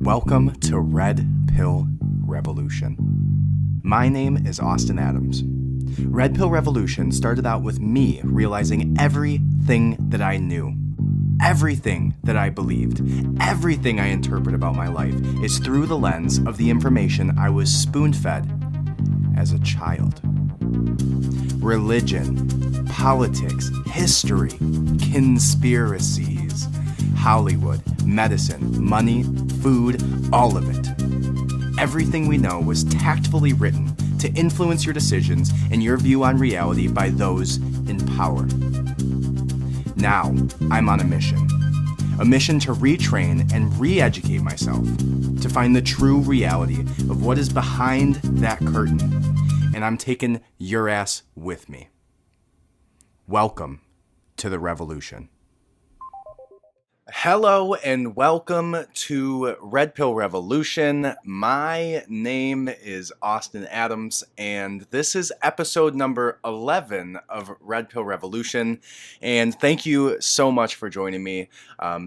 Welcome to Red Pill Revolution. My name is Austin Adams. Red Pill Revolution started out with me realizing everything that I knew, everything that I believed, everything I interpret about my life is through the lens of the information I was spoon-fed as a child. Religion, politics, history, conspiracies, Hollywood, medicine, money, food, all of it. Everything we know was tactfully written to influence your decisions and your view on reality by those in power. Now, I'm on a mission to retrain and re-educate myself, to find the true reality of what is behind that curtain, and I'm taking your ass with me. Welcome to the revolution. Hello and welcome to Red Pill Revolution. My name is Austin Adams, and this is episode number 11 of Red Pill Revolution. And thank you so much for joining me.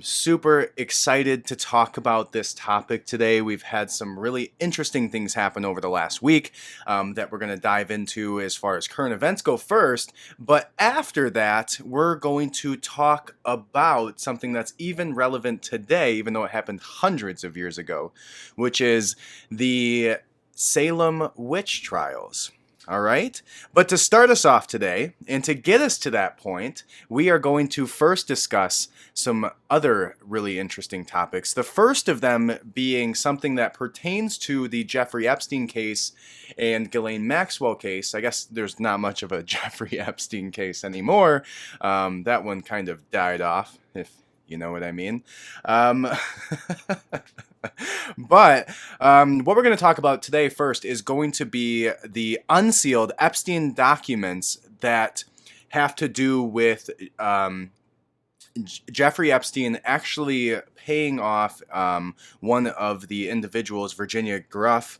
Super excited to talk about this topic today. We've had some really interesting things happen over the last week that we're going to dive into as far as current events go first. But after that, we're going to talk about something that's even relevant today, even though it happened hundreds of years ago, which is the Salem Witch Trials. All right. But to start us off today, and to get us to that point, we are going to first discuss some other really interesting topics. The first of them being something that pertains to the Jeffrey Epstein case and Ghislaine Maxwell case. I guess there's not much of a Jeffrey Epstein case anymore. That one kind of died off, if you know what I mean. But what we're going to talk about today first is going to be the unsealed Epstein documents that have to do with Jeffrey Epstein actually paying off one of the individuals, Virginia Giuffre,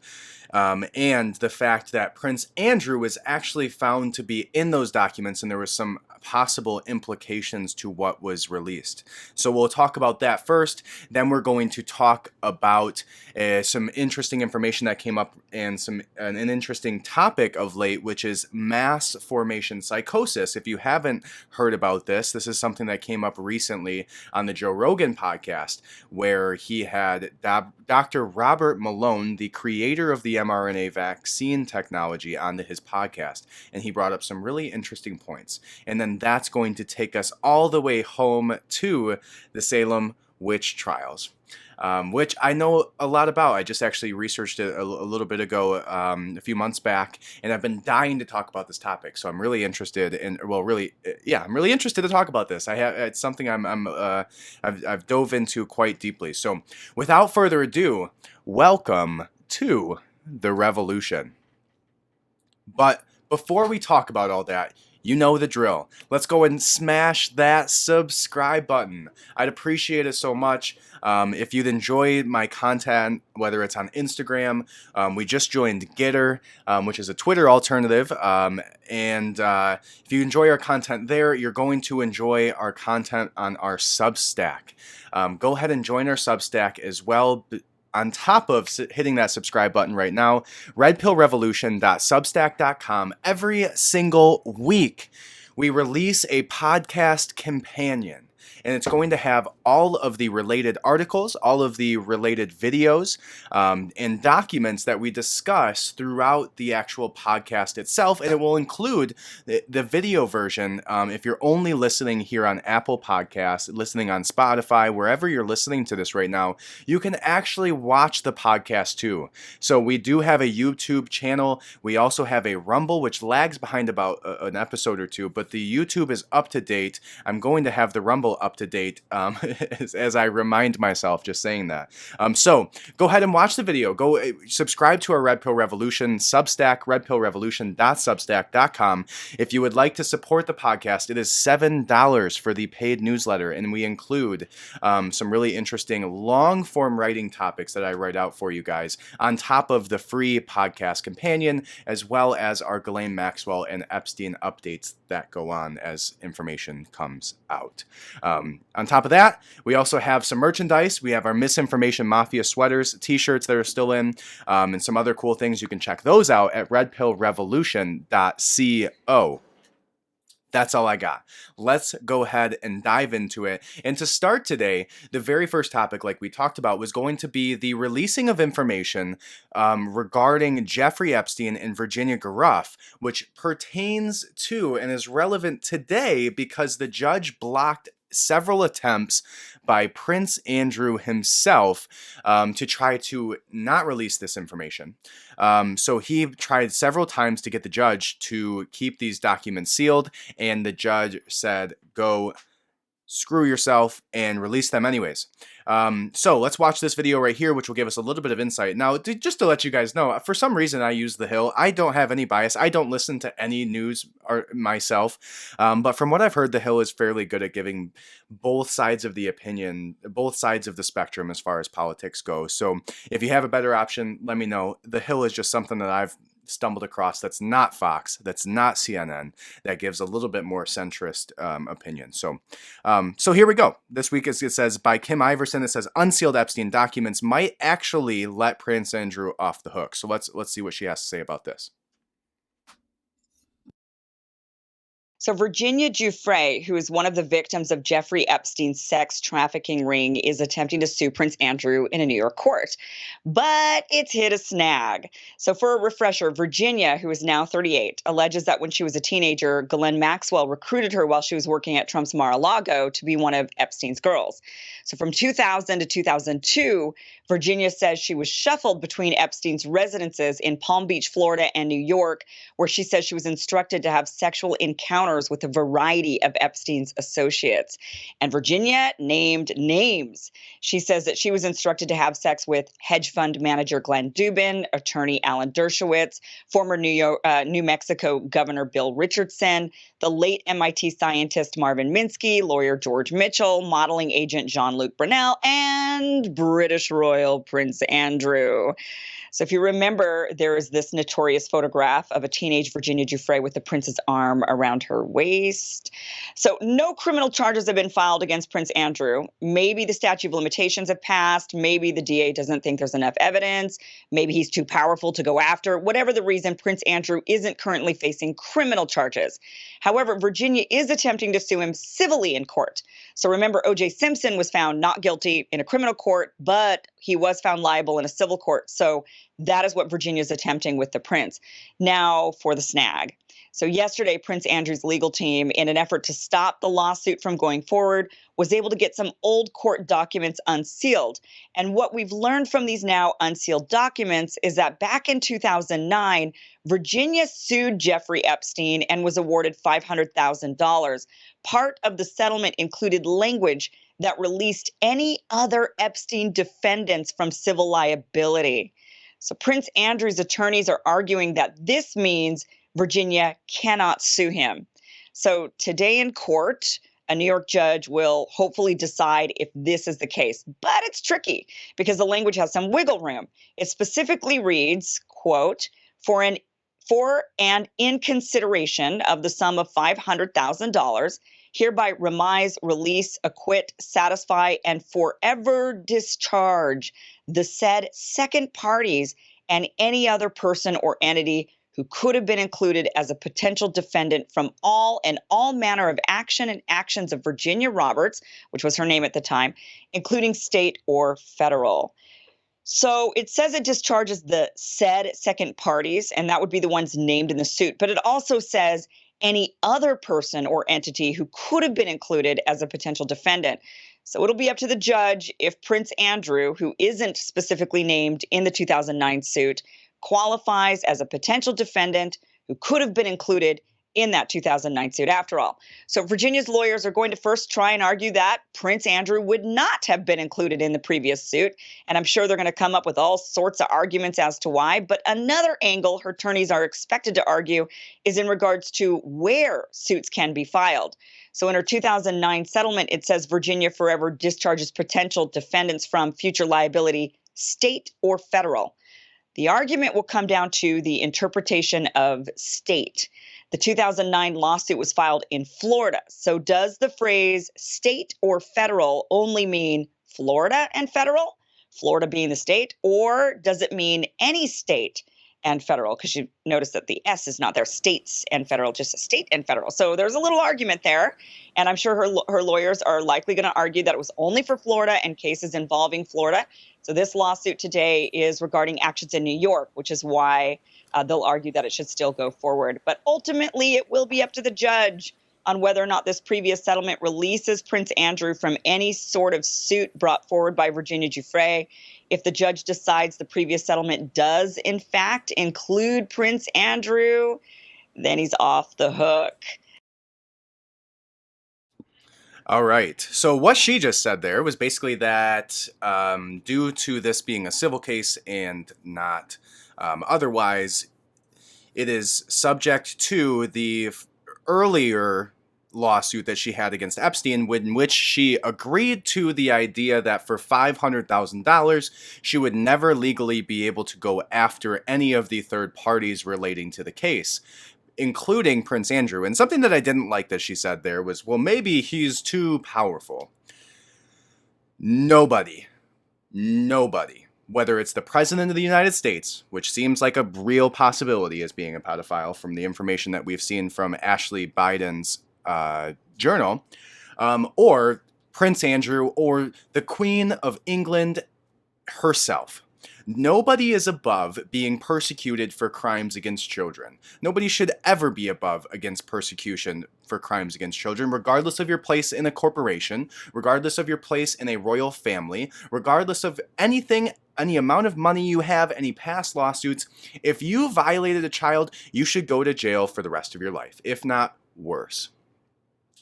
and the fact that Prince Andrew was actually found to be in those documents, and there was some possible implications to what was released. So we'll talk about that first. Then we're going to talk about some interesting information that came up and an interesting topic of late, which is Mass Formation Psychosis. If you haven't heard about this, this is something that came up recently on the Joe Rogan podcast, where he had Dr. Robert Malone, the creator of the mRNA vaccine technology, onto his podcast, and he brought up some really interesting points. And then that's going to take us all the way home to the Salem Witch Trials, which I know a lot about. I just actually researched it a little bit ago, a few months back, and I've been dying to talk about this topic. So I'm really interested in, I'm really interested to talk about this. It's something I've dove into quite deeply. So without further ado, welcome to the revolution. But before we talk about all that, you know the drill. Let's go and smash that subscribe button. I'd appreciate it so much. If you'd enjoy my content, whether it's on Instagram, we just joined Getter, which is a Twitter alternative. And if you enjoy our content there, you're going to enjoy our content on our Substack. Go ahead and join our Substack as well. On top of hitting that subscribe button right now, redpillrevolution.substack.com. Every single week, we release a podcast companion. And it's going to have all of the related articles, all of the related videos, and documents that we discuss throughout the actual podcast itself. And it will include the video version. If you're only listening here on Apple Podcasts, listening on Spotify, wherever you're listening to this right now, you can actually watch the podcast too. So we do have a YouTube channel. We also have a Rumble, which lags behind about an episode or two, but the YouTube is up to date. I'm going to have the Rumble up to date as I remind myself just saying that. So go ahead and watch the video. Go subscribe to our Red Pill Revolution Substack, redpillrevolution.substack.com. If you would like to support the podcast, it is $7 for the paid newsletter, and we include some really interesting long-form writing topics that I write out for you guys, on top of the free podcast companion, as well as our Ghislaine Maxwell and Epstein updates that go on as information comes out. On top of that, we also have some merchandise. We have our Misinformation Mafia sweaters, t-shirts that are still in, and some other cool things. You can check those out at redpillrevolution.co. That's all I got. Let's go ahead and dive into it. And to start today, the very first topic, like we talked about, was going to be the releasing of information regarding Jeffrey Epstein and Virginia Giuffre, which pertains to and is relevant today because the judge blocked several attempts by Prince Andrew himself to try to not release this information. So he tried several times to get the judge to keep these documents sealed, and the judge said, go screw yourself and release them anyways. So let's watch this video right here, which will give us a little bit of insight. Now, just to let you guys know, for some reason I use The Hill. I don't have any bias. I don't listen to any news myself. But from what I've heard, The Hill is fairly good at giving both sides of the opinion, both sides of the spectrum as far as politics go. So if you have a better option, let me know. The Hill is just something that I've stumbled across that's not Fox, that's not CNN, that gives a little bit more centrist opinion. So here we go. This week it says by Kim Iverson, it says unsealed Epstein documents might actually let Prince Andrew off the hook. So let's see what she has to say about this. So Virginia Giuffre, who is one of the victims of Jeffrey Epstein's sex trafficking ring, is attempting to sue Prince Andrew in a New York court. But it's hit a snag. So for a refresher, Virginia, who is now 38, alleges that when she was a teenager, Ghislaine Maxwell recruited her while she was working at Trump's Mar-a-Lago to be one of Epstein's girls. So from 2000 to 2002, Virginia says she was shuffled between Epstein's residences in Palm Beach, Florida, and New York, where she says she was instructed to have sexual encounters with a variety of Epstein's associates. And Virginia named names. She says that she was instructed to have sex with hedge fund manager Glenn Dubin, attorney Alan Dershowitz, former New Mexico Governor Bill Richardson, the late MIT scientist Marvin Minsky, lawyer George Mitchell, modeling agent Jean-Luc Brunel, and British royal Prince Andrew. So if you remember, there is this notorious photograph of a teenage Virginia Giuffre with the prince's arm around her waist. So no criminal charges have been filed against Prince Andrew. Maybe the statute of limitations have passed. Maybe the DA doesn't think there's enough evidence. Maybe he's too powerful to go after. Whatever the reason, Prince Andrew isn't currently facing criminal charges. However, Virginia is attempting to sue him civilly in court. So remember, O.J. Simpson was found not guilty in a criminal court, but he was found liable in a civil court. So that is what Virginia is attempting with the prince. Now for the snag. So yesterday, Prince Andrew's legal team, in an effort to stop the lawsuit from going forward, was able to get some old court documents unsealed. And what we've learned from these now unsealed documents is that back in 2009, Virginia sued Jeffrey Epstein and was awarded $500,000. Part of the settlement included language that released any other Epstein defendants from civil liability. So Prince Andrew's attorneys are arguing that this means Virginia cannot sue him. So today in court, a New York judge will hopefully decide if this is the case. But it's tricky because the language has some wiggle room. It specifically reads, quote, for and in consideration of the sum of $500,000, hereby remise, release, acquit, satisfy, and forever discharge the said second parties and any other person or entity who could have been included as a potential defendant from all manner of action and actions of Virginia Roberts, which was her name at the time, including state or federal. So it says it discharges the said second parties, and that would be the ones named in the suit. But it also says any other person or entity who could have been included as a potential defendant. So it'll be up to the judge if Prince Andrew, who isn't specifically named in the 2009 suit, qualifies as a potential defendant who could have been included in that 2009 suit after all. So Virginia's lawyers are going to first try and argue that Prince Andrew would not have been included in the previous suit. And I'm sure they're going to come up with all sorts of arguments as to why. But another angle her attorneys are expected to argue is in regards to where suits can be filed. So in her 2009 settlement, it says Virginia forever discharges potential defendants from future liability, state or federal. The argument will come down to the interpretation of state. The 2009 lawsuit was filed in Florida. So does the phrase state or federal only mean Florida and federal, Florida being the state, or does it mean any state and federal? Because you notice that the S is not there, states and federal, just a state and federal. So there's a little argument there. And I'm sure her lawyers are likely going to argue that it was only for Florida and cases involving Florida. So this lawsuit today is regarding actions in New York, which is why they'll argue that it should still go forward. But ultimately, it will be up to the judge on whether or not this previous settlement releases Prince Andrew from any sort of suit brought forward by Virginia Giuffre. If the judge decides the previous settlement does, in fact, include Prince Andrew, then he's off the hook. All right. So what she just said there was basically that due to this being a civil case and not otherwise, it is subject to the earlier lawsuit that she had against Epstein, in which she agreed to the idea that for $500,000, she would never legally be able to go after any of the third parties relating to the case, including Prince Andrew. And something that I didn't like that she said there was, well, maybe he's too powerful. Nobody, whether it's the President of the United States, which seems like a real possibility as being a pedophile from the information that we've seen from Ashley Biden's journal, or Prince Andrew, or the Queen of England herself. Nobody is above being persecuted for crimes against children. Nobody should ever be above against persecution for crimes against children, regardless of your place in a corporation, regardless of your place in a royal family, regardless of anything, any amount of money you have, any past lawsuits. If you violated a child, you should go to jail for the rest of your life, if not worse.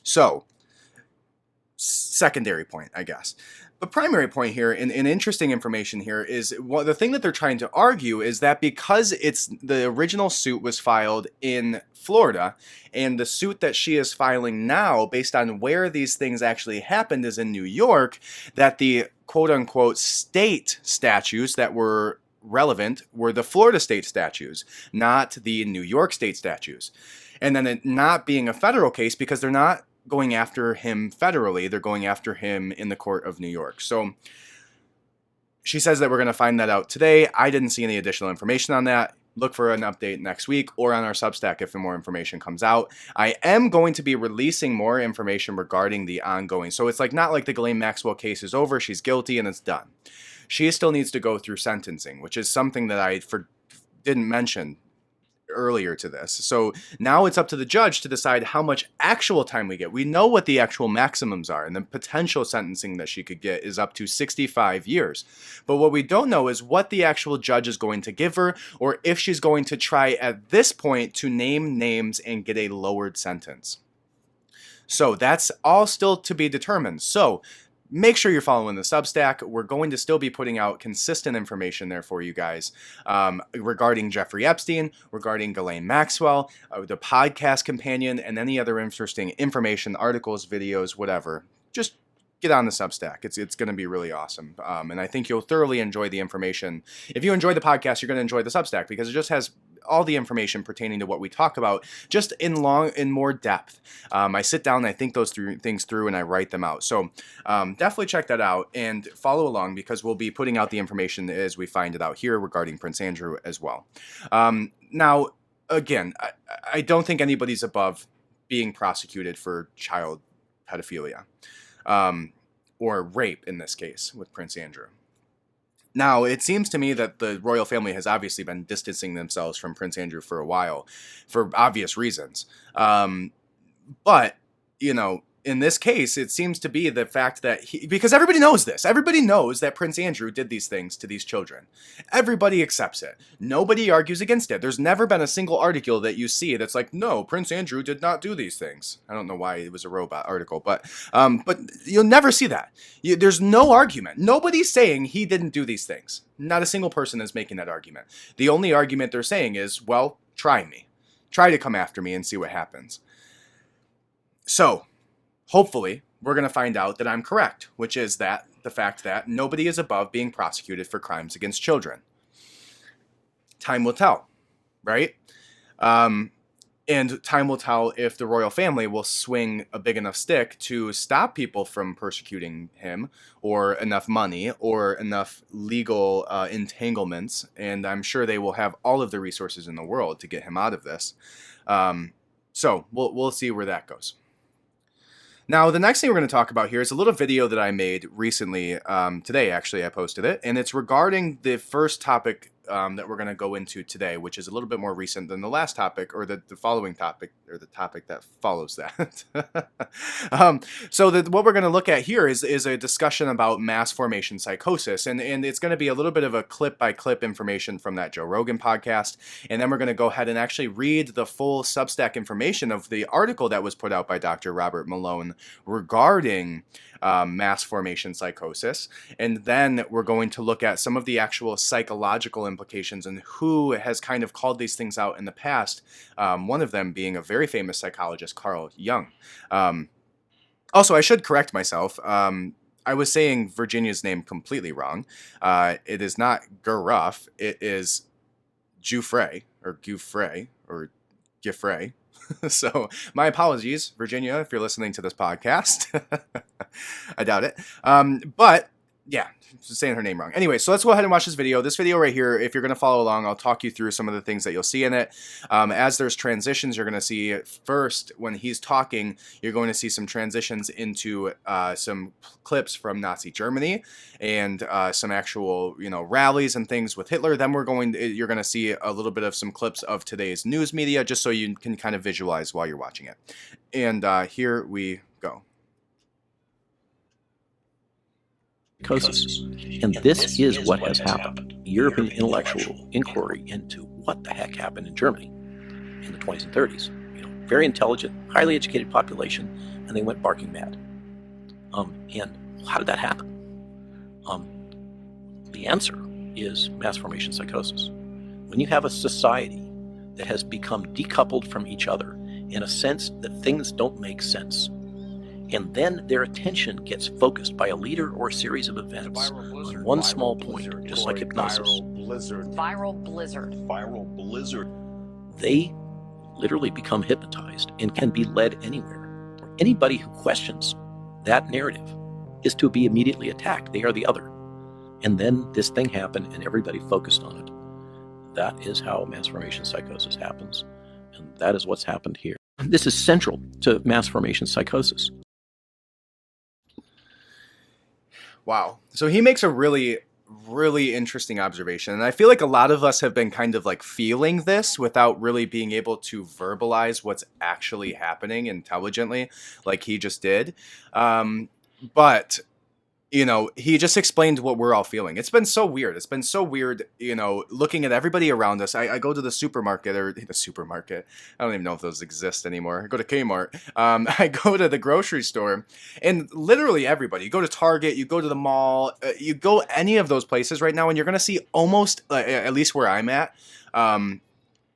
So, secondary point, I guess. The primary point here, and interesting information here, is the thing that they're trying to argue is that because the original suit was filed in Florida, and the suit that she is filing now, based on where these things actually happened, is in New York, that the quote-unquote state statutes that were relevant were the Florida state statutes, not the New York state statutes. And then it not being a federal case because they're not going after him federally, they're going after him in the court of New York. So she says that we're going to find that out today. I didn't see any additional information on that. Look for an update next week or on our Substack if more information comes out. I am going to be releasing more information regarding the ongoing. So it's not like the Ghislaine Maxwell case is over, she's guilty, and it's done. She still needs to go through sentencing, which is something that I didn't mention earlier to this. So now it's up to the judge to decide how much actual time we get. We know what the actual maximums are, and the potential sentencing that she could get is up to 65 years. But what we don't know is what the actual judge is going to give her, or if she's going to try at this point to name names and get a lowered sentence. So that's all still to be determined. So make sure you're following the Substack. We're going to still be putting out consistent information there for you guys regarding Jeffrey Epstein, regarding Ghislaine Maxwell, the podcast companion, and any other interesting information, articles, videos, whatever. Just get on the Substack. It's going to be really awesome. And I think you'll thoroughly enjoy the information. If you enjoy the podcast, you're going to enjoy the Substack because it just has all the information pertaining to what we talk about, just in more depth. I sit down and I think those things through and I write them out. So definitely check that out and follow along because we'll be putting out the information as we find it out here regarding Prince Andrew as well. Now, again, I don't think anybody's above being prosecuted for child pedophilia or rape in this case with Prince Andrew. Now, it seems to me that the royal family has obviously been distancing themselves from Prince Andrew for a while, for obvious reasons. But, in this case, it seems to be the fact that because everybody knows this. Everybody knows that Prince Andrew did these things to these children. Everybody accepts it. Nobody argues against it. There's never been a single article that you see that's like, no, Prince Andrew did not do these things. I don't know why it was a robot article, but you'll never see that. There's no argument. Nobody's saying he didn't do these things. Not a single person is making that argument. The only argument they're saying is, well, try me. Try to come after me and see what happens. So, hopefully, we're going to find out that I'm correct, which is that the fact that nobody is above being prosecuted for crimes against children. Time will tell, right? And time will tell if the royal family will swing a big enough stick to stop people from persecuting him, or enough money, or enough legal entanglements. And I'm sure they will have all of the resources in the world to get him out of this. So we'll see where that goes. Now, the next thing we're going to talk about here is a little video that I made recently. Today, actually, I posted it. And it's regarding the first topic that we're going to go into today, which is a little bit more recent than the last topic, or the following topic, or the topic that follows that. So what we're going to look at here is a discussion about mass formation psychosis. And it's going to be a little bit of a clip-by-clip information from that Joe Rogan podcast. And then we're going to go ahead and actually read the full Substack information of the article that was put out by Dr. Robert Malone regarding mass formation psychosis. And then we're going to look at some of the actual psychological implications and who has kind of called these things out in the past. One of them being a very famous psychologist, Carl Jung. Also, I should correct myself. I was saying Virginia's name completely wrong. It is not Giuffre. It is Giuffre, or Giuffre, or Giuffre. So my apologies, Virginia, if you're listening to this podcast. I doubt it. But yeah, just saying her name wrong. Anyway, so let's go ahead and watch this video. This video right here, if you're going to follow along, I'll talk you through some of the things that you'll see in it. As there's transitions, you're going to see first, when he's talking, you're going to see some transitions into some clips from Nazi Germany and some actual, rallies and things with Hitler. Then you're going to see a little bit of some clips of today's news media, just so you can kind of visualize while you're watching it. And here we go. Psychosis. And this is what has happened. European intellectual inquiry into what the heck happened in Germany in the 20s and 30s. Very intelligent, highly educated population, and they went barking mad. And how did that happen? The answer is mass formation psychosis. When you have a society that has become decoupled from each other in a sense that things don't make sense, and then their attention gets focused by a leader or a series of events on one small point, just like hypnosis. Viral blizzard. They literally become hypnotized and can be led anywhere. Anybody who questions that narrative is to be immediately attacked. They are the other. And then this thing happened and everybody focused on it. That is how mass formation psychosis happens. And that is what's happened here. This is central to mass formation psychosis. Wow. So he makes a really, really interesting observation. And I feel like a lot of us have been kind of like feeling this without really being able to verbalize what's actually happening intelligently, like he just did. But he just explained what we're all feeling. It's been so weird. It's been so weird, looking at everybody around us. I go to the supermarket, I don't even know if those exist anymore. I go to Kmart. I go to the grocery store, and literally everybody. You go to Target, you go to the mall, you go any of those places right now, and you're going to see almost, at least where I'm at,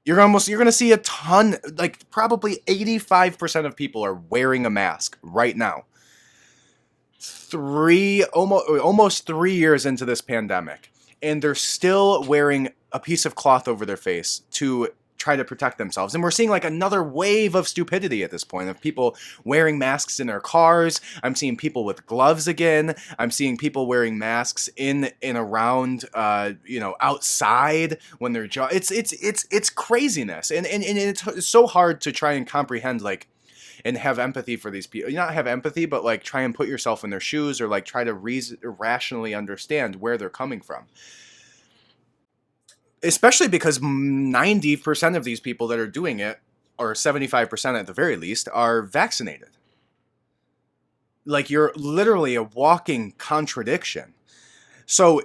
you're going to see a ton, like probably 85% of people are wearing a mask right now. Almost 3 years into this pandemic, and they're still wearing a piece of cloth over their face to try to protect themselves. And we're seeing like another wave of stupidity at this point, of people wearing masks in their cars. I'm seeing people with gloves again. I'm seeing people wearing masks in and around outside when they're it's craziness. And it's so hard to try and comprehend, like, and have empathy for these people. Not have empathy, but like try and put yourself in their shoes, or like try to rationally understand where they're coming from. Especially because 90% of these people that are doing it, or 75% at the very least, are vaccinated. Like, you're literally a walking contradiction. So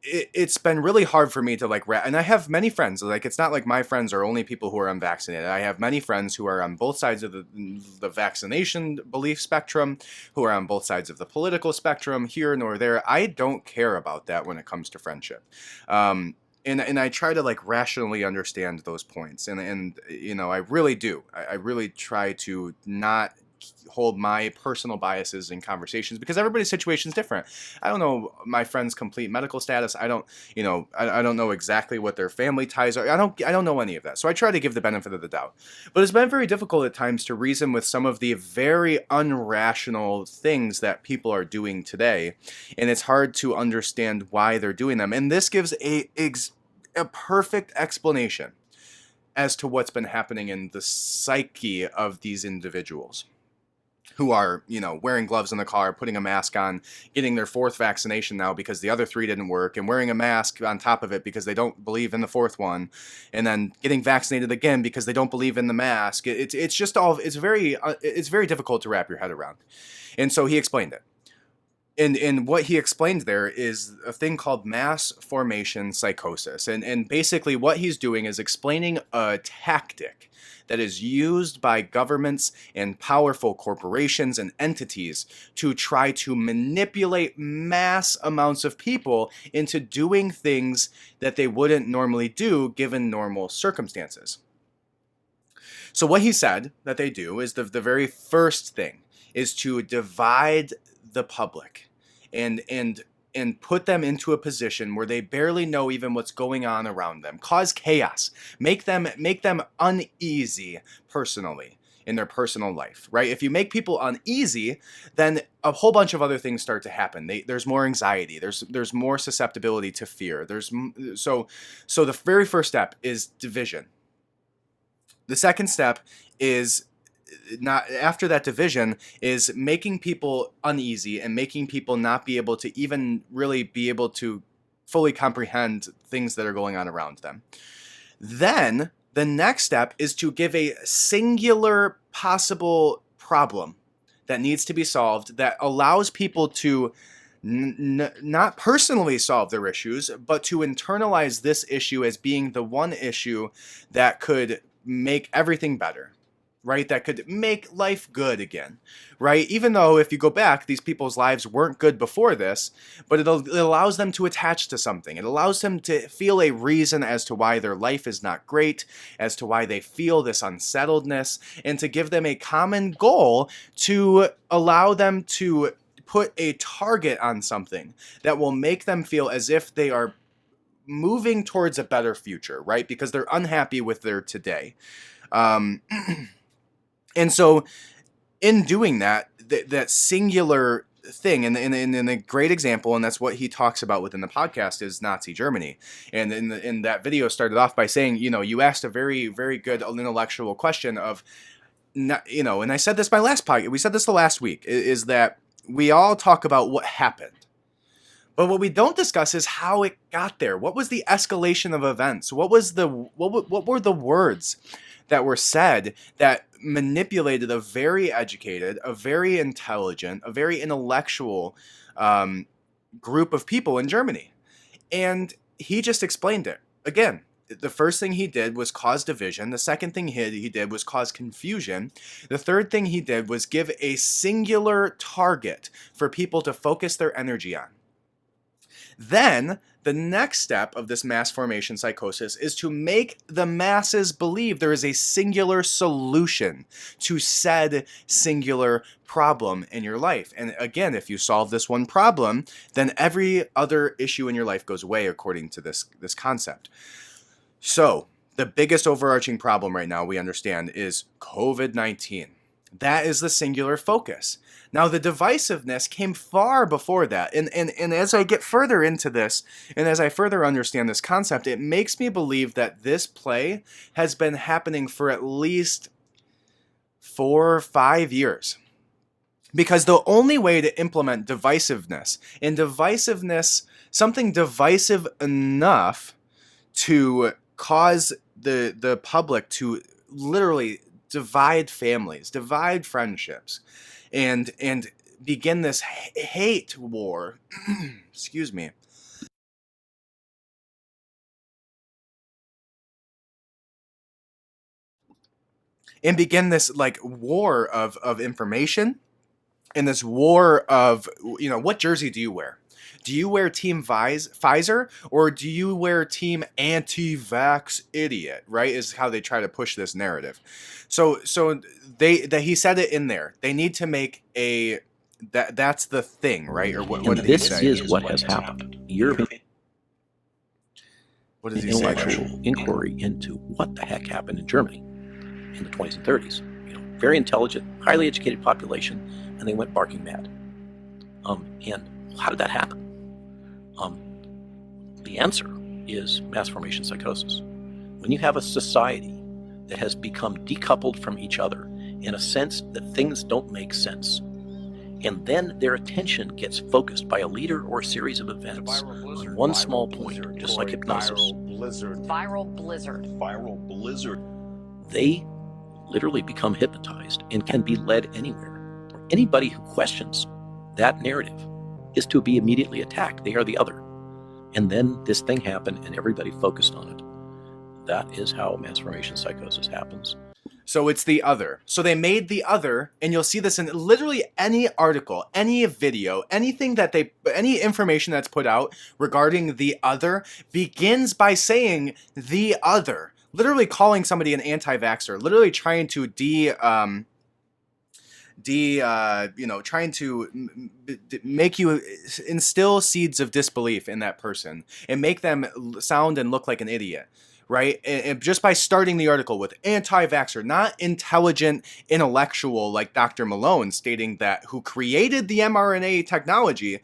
it's been really hard for me to and I have many friends. Like, it's not like my friends are only people who are unvaccinated. I have many friends who are on both sides of the vaccination belief spectrum, who are on both sides of the political spectrum, here nor there. I don't care about that when it comes to friendship. And I try to like rationally understand those points. And I really do. I really try to not hold my personal biases in conversations because everybody's situation is different. I don't know my friend's complete medical status. I don't, I don't know exactly what their family ties are. I don't know any of that. So I try to give the benefit of the doubt. But it's been very difficult at times to reason with some of the very irrational things that people are doing today, and it's hard to understand why they're doing them. And this gives a perfect explanation as to what's been happening in the psyche of these individuals who are, wearing gloves in the car, putting a mask on, getting their 4th vaccination now because the other 3 didn't work, and wearing a mask on top of it because they don't believe in the 4th one, and then getting vaccinated again because they don't believe in the mask. It's just all, it's very difficult to wrap your head around. And so he explained it. And what he explained there is a thing called Mass Formation Psychosis. And basically what he's doing is explaining a tactic that is used by governments and powerful corporations and entities to try to manipulate mass amounts of people into doing things that they wouldn't normally do given normal circumstances. So what he said that they do is the very first thing is to divide the public and put them into a position where they barely know even what's going on around them, cause chaos, make them uneasy personally in their personal life, right? If you make people uneasy, then a whole bunch of other things start to happen. There's more anxiety, there's more susceptibility to fear. So the very first step is division. The second step is not after that division is making people uneasy and making people not be able to even really be able to fully comprehend things that are going on around them. Then the next step is to give a singular possible problem that needs to be solved that allows people to not personally solve their issues, but to internalize this issue as being the one issue that could make everything better, right? That could make life good again, right? Even though if you go back, these people's lives weren't good before this, but it allows them to attach to something. It allows them to feel a reason as to why their life is not great, as to why they feel this unsettledness, and to give them a common goal to allow them to put a target on something that will make them feel as if they are moving towards a better future, right? Because they're unhappy with their today. And so in doing that, that singular thing, and in a great example, and that's what he talks about within the podcast, is Nazi Germany. And in that video started off by saying, you asked a very, very good intellectual question of, and I said this we said this the last week, is that we all talk about what happened. But what we don't discuss is how it got there. What was the escalation of events? What were the words that were said that manipulated a very educated, a very intelligent, a very intellectual group of people in Germany? And he just explained it. Again, the first thing he did was cause division. The second thing he did was cause confusion. The third thing he did was give a singular target for people to focus their energy on. Then, the next step of this mass formation psychosis is to make the masses believe there is a singular solution to said singular problem in your life. And again, if you solve this one problem, then every other issue in your life goes away according to this concept. So, the biggest overarching problem right now we understand is COVID-19. That is the singular focus. Now, the divisiveness came far before that. And as I get further into this, and as I further understand this concept, it makes me believe that this play has been happening for at least 4 or 5 years. Because the only way to implement divisiveness, and something divisive enough to cause the public to literally divide families, divide friendships, and begin this hate war, excuse me, and begin this war of information, and this war of, what jersey do you wear? Do you wear Team Pfizer or do you wear Team Anti-Vax Idiot? Right, is how they try to push this narrative. So he said it in there. They need to make a that's the thing, right? Or what And did he this say? is what has happened. What does The he say? intellectual inquiry into what the heck happened in Germany in the 20s and 30s. Very intelligent, highly educated population, and they went barking mad. And how did that happen? The answer is mass formation psychosis. When you have a society that has become decoupled from each other in a sense that things don't make sense, and then their attention gets focused by a leader or a series of events on one small point, just like hypnosis. Viral blizzard. They literally become hypnotized and can be led anywhere. Anybody who questions that narrative is to be immediately attacked. They are the other. And then this thing happened and everybody focused on it. That is how mass formation psychosis happens. So it's the other. So they made the other, and you'll see this in literally any article, any video, any information that's put out regarding the other begins by saying the other. Literally calling somebody an anti-vaxxer, literally trying to trying to make you instill seeds of disbelief in that person and make them sound and look like an idiot. Right? And just by starting the article with anti-vaxxer, not intelligent intellectual like Dr. Malone stating that who created the mRNA technology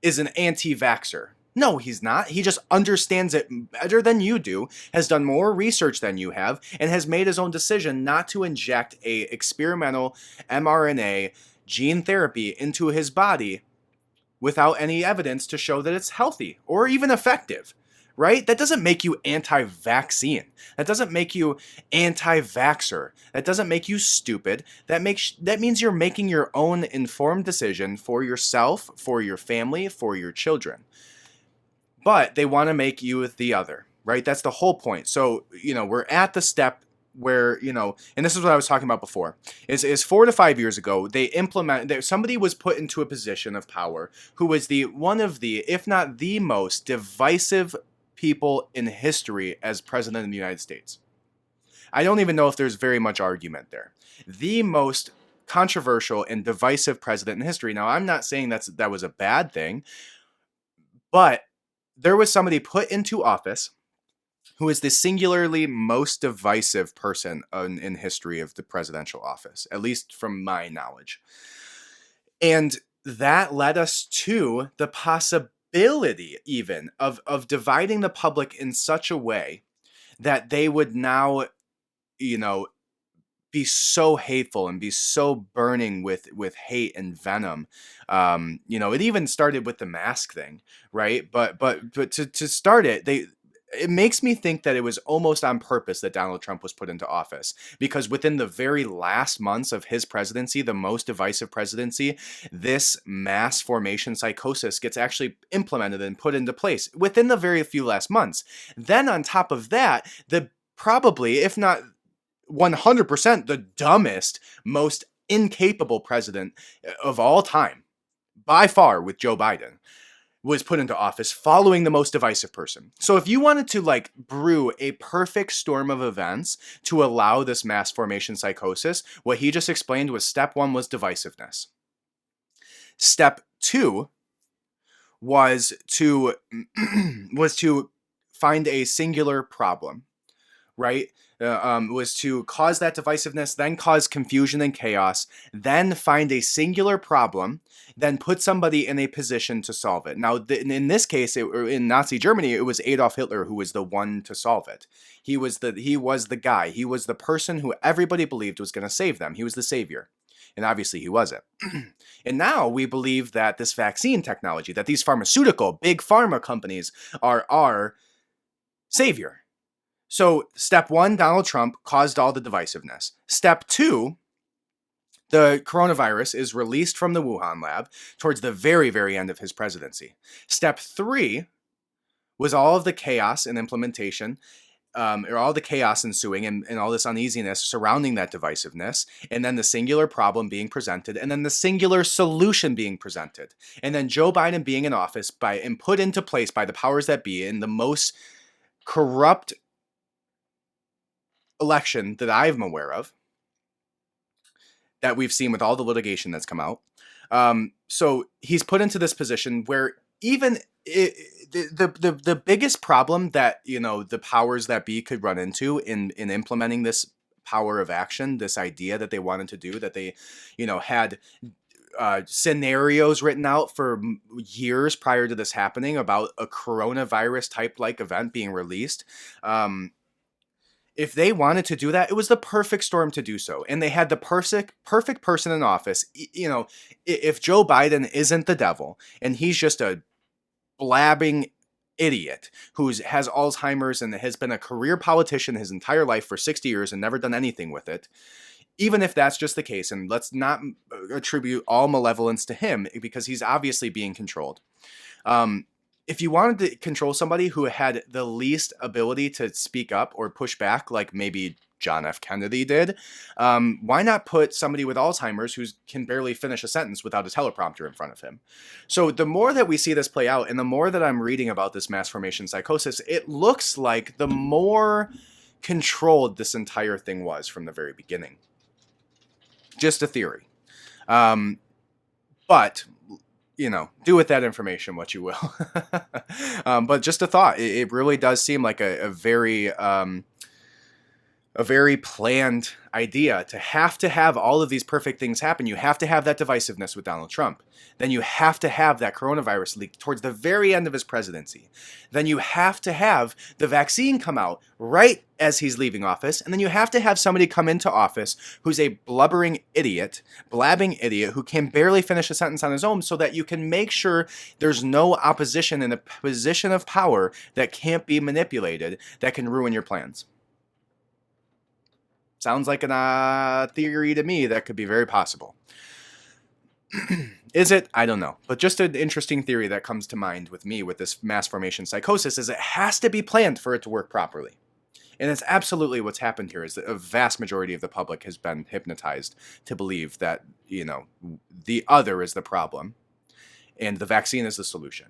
is an anti-vaxxer. No, he's not. He just understands it better than you do, has done more research than you have, and has made his own decision not to inject a experimental mRNA gene therapy into his body without any evidence to show that it's healthy or even effective. Right? That doesn't make you anti-vaccine. That doesn't make you anti-vaxxer. That doesn't make you stupid. That means you're making your own informed decision for yourself, for your family, for your children. But they want to make you the other, right? That's the whole point. So, we're at the step where, and this is what I was talking about before, is 4 to 5 years ago, somebody was put into a position of power who was one of the, if not the most divisive people in history as president of the United States. I don't even know if there's very much argument there. The most controversial and divisive president in history. Now, I'm not saying that was a bad thing, but there was somebody put into office who is the singularly most divisive person in history of the presidential office, at least from my knowledge. And that led us to the possibility even of dividing the public in such a way that they would now, be so hateful and be so burning with hate and venom. It even started with the mask thing, right? But to start it, it makes me think that it was almost on purpose that Donald Trump was put into office, because within the very last months of his presidency, the most divisive presidency, this mass formation psychosis gets actually implemented and put into place within the very few last months. Then on top of that, the probably, if not 100%, the dumbest, most incapable president of all time, by far, with Joe Biden, was put into office following the most divisive person. So if you wanted to brew a perfect storm of events to allow this mass formation psychosis, what he just explained was step 1 was divisiveness. Step 2 was to find a singular problem, right? Was to cause that divisiveness, then cause confusion and chaos, then find a singular problem, then put somebody in a position to solve it. Now, in this case, in Nazi Germany, it was Adolf Hitler who was the one to solve it. He was the guy. He was the person who everybody believed was going to save them. He was the savior. And obviously he wasn't. And now we believe that this vaccine technology, that these big pharma companies are our savior. So step 1, Donald Trump caused all the divisiveness. Step 2, the coronavirus is released from the Wuhan lab towards the very, very end of his presidency. Step 3 was all of the chaos and implementation or all the chaos ensuing and all this uneasiness surrounding that divisiveness, and then the singular problem being presented, and then the singular solution being presented, and then Joe Biden being in office and put into place by the powers that be in the most corrupt election that I'm aware of, that we've seen with all the litigation that's come out. So he's put into this position where even the biggest problem that, the powers that be could run into in implementing this power of action, this idea that they wanted to do, that they, had scenarios written out for years prior to this happening about a coronavirus type like event being released. If they wanted to do that, it was the perfect storm to do so. And they had the perfect person in office. If Joe Biden isn't the devil and he's just a blabbing idiot who has Alzheimer's and has been a career politician his entire life for 60 years and never done anything with it, even if that's just the case, and let's not attribute all malevolence to him because he's obviously being controlled. If you wanted to control somebody who had the least ability to speak up or push back, like maybe John F. Kennedy did, why not put somebody with Alzheimer's who can barely finish a sentence without a teleprompter in front of him? So the more that we see this play out, and the more that I'm reading about this mass formation psychosis, it looks like the more controlled this entire thing was from the very beginning. Just a theory. But do with that information what you will. But just a thought. It really does seem like a very planned idea to have all of these perfect things happen. You have to have that divisiveness with Donald Trump. Then you have to have that coronavirus leak towards the very end of his presidency. Then you have to have the vaccine come out right as he's leaving office. And then you have to have somebody come into office who's a blabbing idiot who can barely finish a sentence on his own, so that you can make sure there's no opposition in a position of power that can't be manipulated, that can ruin your plans. Sounds like a theory to me that could be very possible. Is it? I don't know. But just an interesting theory that comes to mind with me with this mass formation psychosis is it has to be planned for it to work properly. And it's absolutely what's happened here, is that a vast majority of the public has been hypnotized to believe that, the other is the problem and the vaccine is the solution.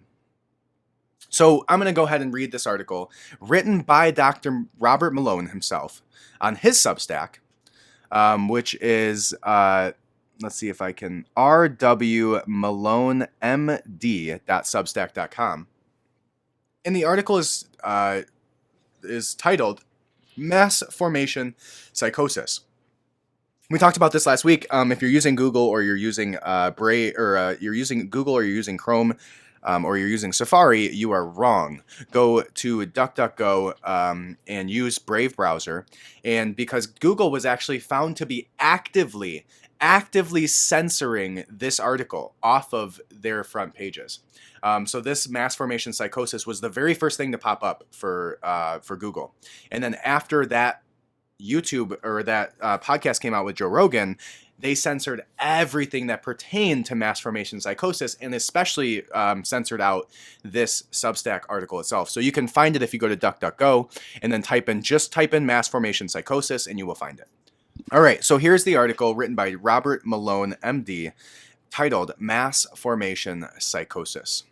So I'm going to go ahead and read this article written by Dr. Robert Malone himself on his Substack, which is, let's see if I can, rwmalonemd.substack.com. And the article is titled Mass Formation Psychosis. We talked about this last week. If you're using Google or you're using Brave, or you're using Google or you're using Chrome, or you're using Safari, you are wrong. Go to DuckDuckGo and use Brave browser. And because Google was actually found to be actively censoring this article off of their front pages. So this mass formation psychosis was the very first thing to pop up for Google. And then after that YouTube or that podcast came out with Joe Rogan, they censored everything that pertained to mass formation psychosis, and especially censored out this Substack article itself. So you can find it if you go to DuckDuckGo and then type in mass formation psychosis and you will find it. All right, so here's the article written by Robert Malone, MD, titled Mass Formation Psychosis.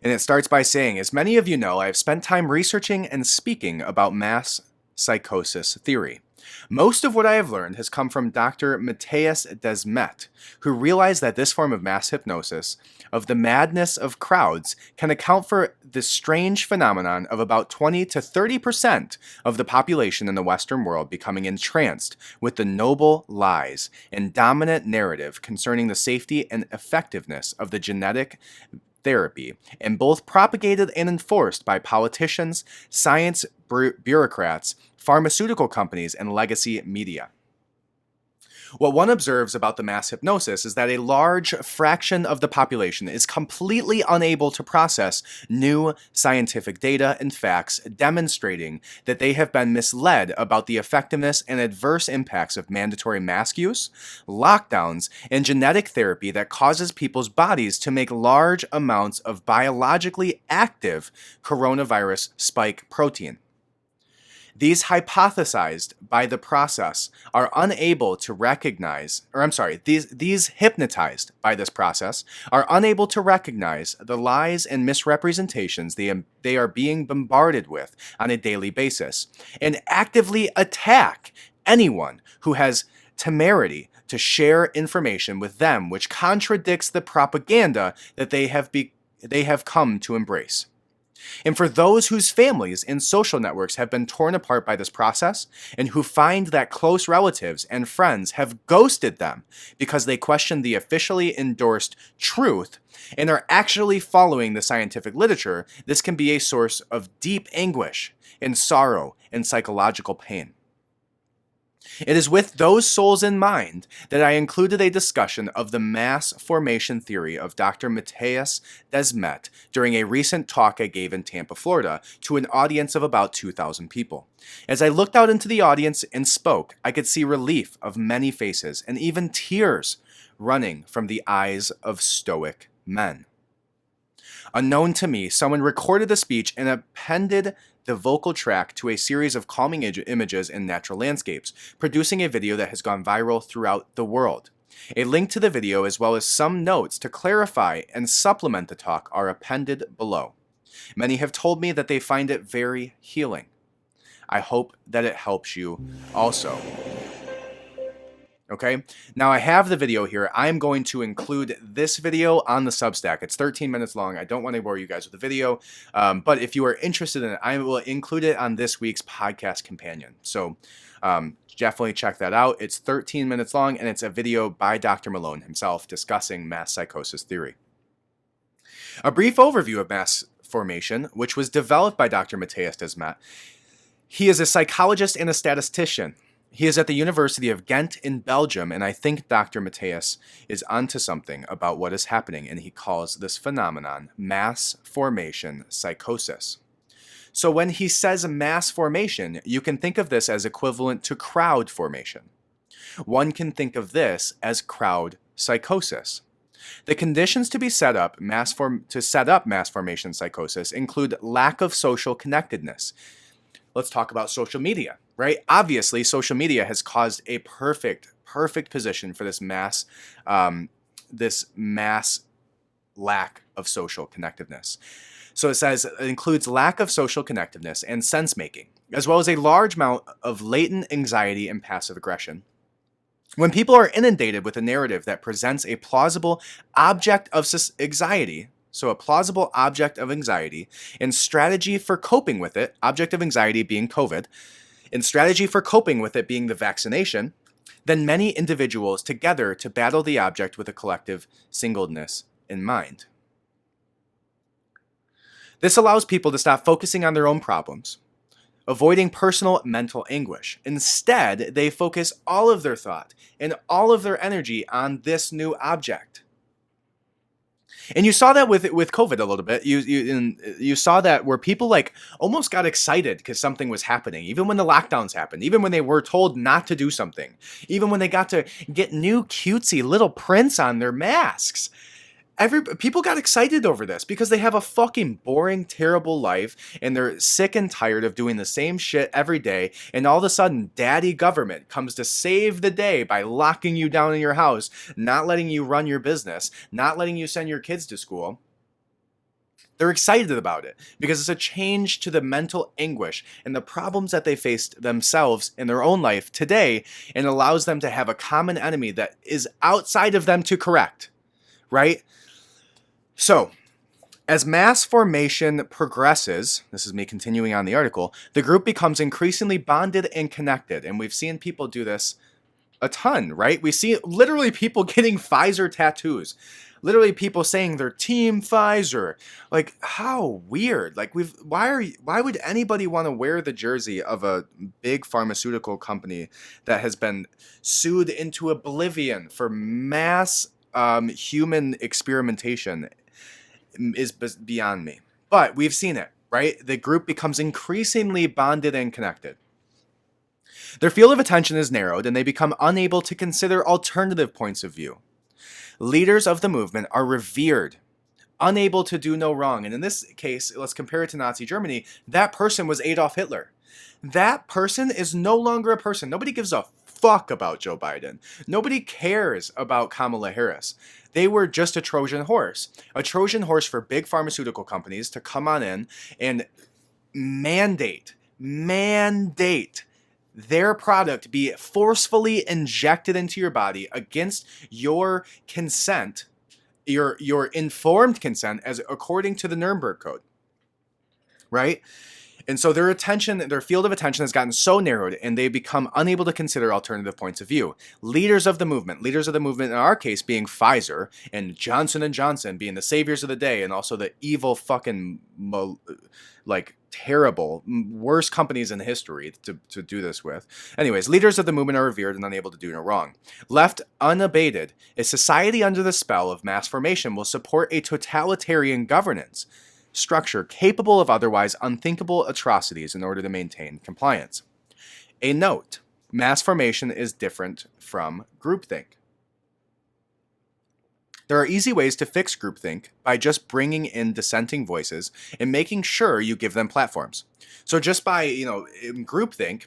And it starts by saying, as many of you know, I have spent time researching and speaking about mass psychosis theory. Most of what I have learned has come from Dr. Matthias Desmet, who realized that this form of mass hypnosis, of the madness of crowds, can account for the strange phenomenon of about 20 to 30% of the population in the Western world becoming entranced with the noble lies and dominant narrative concerning the safety and effectiveness of the genetic therapy, and both propagated and enforced by politicians, science bureaucrats, pharmaceutical companies, and legacy media. What one observes about the mass hypnosis is that a large fraction of the population is completely unable to process new scientific data and facts demonstrating that they have been misled about the effectiveness and adverse impacts of mandatory mask use, lockdowns, and genetic therapy that causes people's bodies to make large amounts of biologically active coronavirus spike protein. These hypothesized by the process are unable to recognize, these hypnotized by this process are unable to recognize the lies and misrepresentations they are being bombarded with on a daily basis, and actively attack anyone who has temerity to share information with them which contradicts the propaganda that they have come to embrace. And for those whose families and social networks have been torn apart by this process, and who find that close relatives and friends have ghosted them because they question the officially endorsed truth and are actually following the scientific literature, this can be a source of deep anguish and sorrow and psychological pain. It is with those souls in mind that I included a discussion of the mass formation theory of Dr. Matthias Desmet during a recent talk I gave in Tampa, Florida, to an audience of about 2,000 people. As I looked out into the audience and spoke, I could see relief of many faces and even tears running from the eyes of stoic men. Unknown to me, someone recorded the speech and appended the vocal track to a series of calming images and natural landscapes, producing a video that has gone viral throughout the world. A link to the video, as well as some notes to clarify and supplement the talk, are appended below. Many have told me that they find it very healing. I hope that it helps you also. Okay, now I have the video here. I'm going to include this video on the Substack. It's 13 minutes long. I don't want to bore you guys with the video, but if you are interested in it, I will include it on this week's podcast companion. So definitely check that out. It's 13 minutes long, and it's a video by Dr. Malone himself discussing mass psychosis theory. A brief overview of mass formation, which was developed by Dr. Matthias Desmet. He is a psychologist and a statistician. He is at the University of Ghent in Belgium, and I think Dr. Matthias is onto something about what is happening, and he calls this phenomenon mass formation psychosis. So when he says mass formation, you can think of this as equivalent to crowd formation. One can think of this as crowd psychosis. The conditions to be set up mass formation psychosis include lack of social connectedness. Let's talk about social media, right? Obviously, social media has caused a perfect position for this mass lack of social connectiveness. So it says it includes lack of social connectiveness and sense making, as well as a large amount of latent anxiety and passive aggression. When people are inundated with a narrative that presents a plausible object of anxiety, so a plausible object of anxiety, and strategy for coping with it, object of anxiety being COVID, and strategy for coping with it being the vaccination, then many individuals together to battle the object with a collective singleness in mind. This allows people to stop focusing on their own problems, avoiding personal mental anguish. Instead, they focus all of their thought and all of their energy on this new object. And you saw that with COVID a little bit. You saw that where people like almost got excited because something was happening, even when the lockdowns happened, even when they were told not to do something, even when they got to get new cutesy little prints on their masks. People got excited over this because they have a fucking boring, terrible life and they're sick and tired of doing the same shit every day. And all of a sudden, daddy government comes to save the day by locking you down in your house, not letting you run your business, not letting you send your kids to school. They're excited about it because it's a change to the mental anguish and the problems that they faced themselves in their own life today, and allows them to have a common enemy that is outside of them to correct, right? So, as mass formation progresses, this is me continuing on the article, the group becomes increasingly bonded and connected. And we've seen people do this a ton, right? We see literally people getting Pfizer tattoos. Literally people saying they're Team Pfizer. Like, how weird. Like, why would anybody want to wear the jersey of a big pharmaceutical company that has been sued into oblivion for mass human experimentation? Is beyond me. But we've seen it, right? The group becomes increasingly bonded and connected. Their field of attention is narrowed and they become unable to consider alternative points of view. Leaders of the movement are revered, unable to do no wrong. And in this case, let's compare it to Nazi Germany. That person was Adolf Hitler. that person is no longer a person. Nobody gives a fuck about Joe Biden. Nobody cares about Kamala Harris. They were just a Trojan horse for big pharmaceutical companies to come on in and mandate their product be forcefully injected into your body against your consent, your informed consent, as according to the Nuremberg Code, right? And so their field of attention has gotten so narrowed, and they become unable to consider alternative points of view. Leaders of the movement in our case being Pfizer and Johnson & Johnson being the saviors of the day, and also the evil fucking, terrible, worst companies in history to do this with. Anyways, leaders of the movement are revered and unable to do no wrong. Left unabated, a society under the spell of mass formation will support a totalitarian governance structure capable of otherwise unthinkable atrocities in order to maintain compliance. A note: mass formation is different from groupthink. There are easy ways to fix groupthink by just bringing in dissenting voices and making sure you give them platforms. So just by, in groupthink,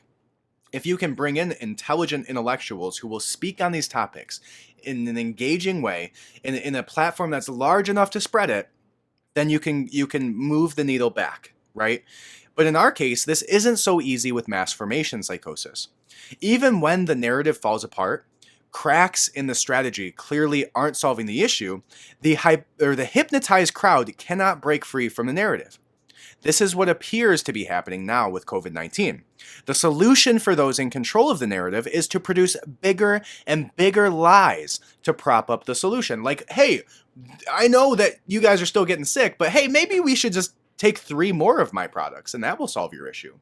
if you can bring in intelligent intellectuals who will speak on these topics in an engaging way, in a platform that's large enough to spread it, then you can move the needle back, right? But in our case, this isn't so easy with mass formation psychosis. Even when the narrative falls apart, cracks in the strategy clearly aren't solving the issue, the hypnotized crowd cannot break free from the narrative. This is what appears to be happening now with COVID-19. The solution for those in control of the narrative is to produce bigger and bigger lies to prop up the solution. Like, hey, I know that you guys are still getting sick, but hey, maybe we should just take 3 more of my products and that will solve your issue,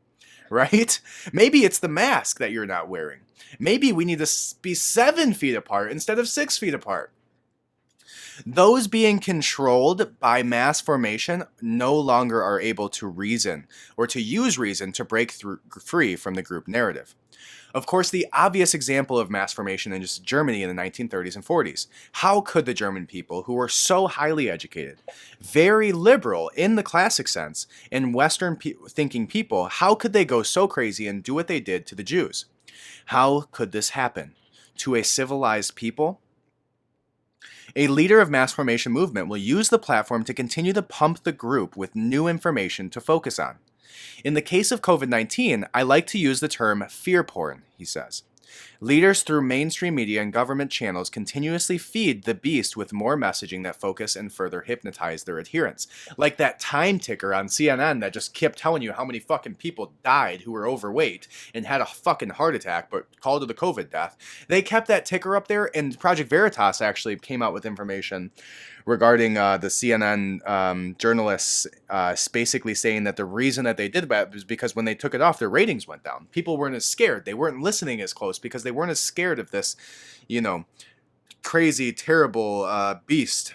right? Maybe it's the mask that you're not wearing. Maybe we need to be 7 feet apart instead of 6 feet apart. Those being controlled by mass formation no longer are able to reason or to use reason to break free from the group narrative. Of course, the obvious example of mass formation is Germany in the 1930s and 40s. How could the German people, who were so highly educated, very liberal in the classic sense, and Western thinking people, how could they go so crazy and do what they did to the Jews? How could this happen to a civilized people? A leader of mass formation movement will use the platform to continue to pump the group with new information to focus on. In the case of COVID-19, I like to use the term fear porn, he says. Leaders through mainstream media and government channels continuously feed the beast with more messaging that focus and further hypnotize their adherents. Like that time ticker on CNN that just kept telling you how many fucking people died who were overweight and had a fucking heart attack but called it a COVID death. They kept that ticker up there, and Project Veritas actually came out with information regarding the CNN journalists basically saying that the reason that they did that was because when they took it off, their ratings went down. People weren't as scared. They weren't listening as close because they weren't as scared of this, crazy, terrible beast.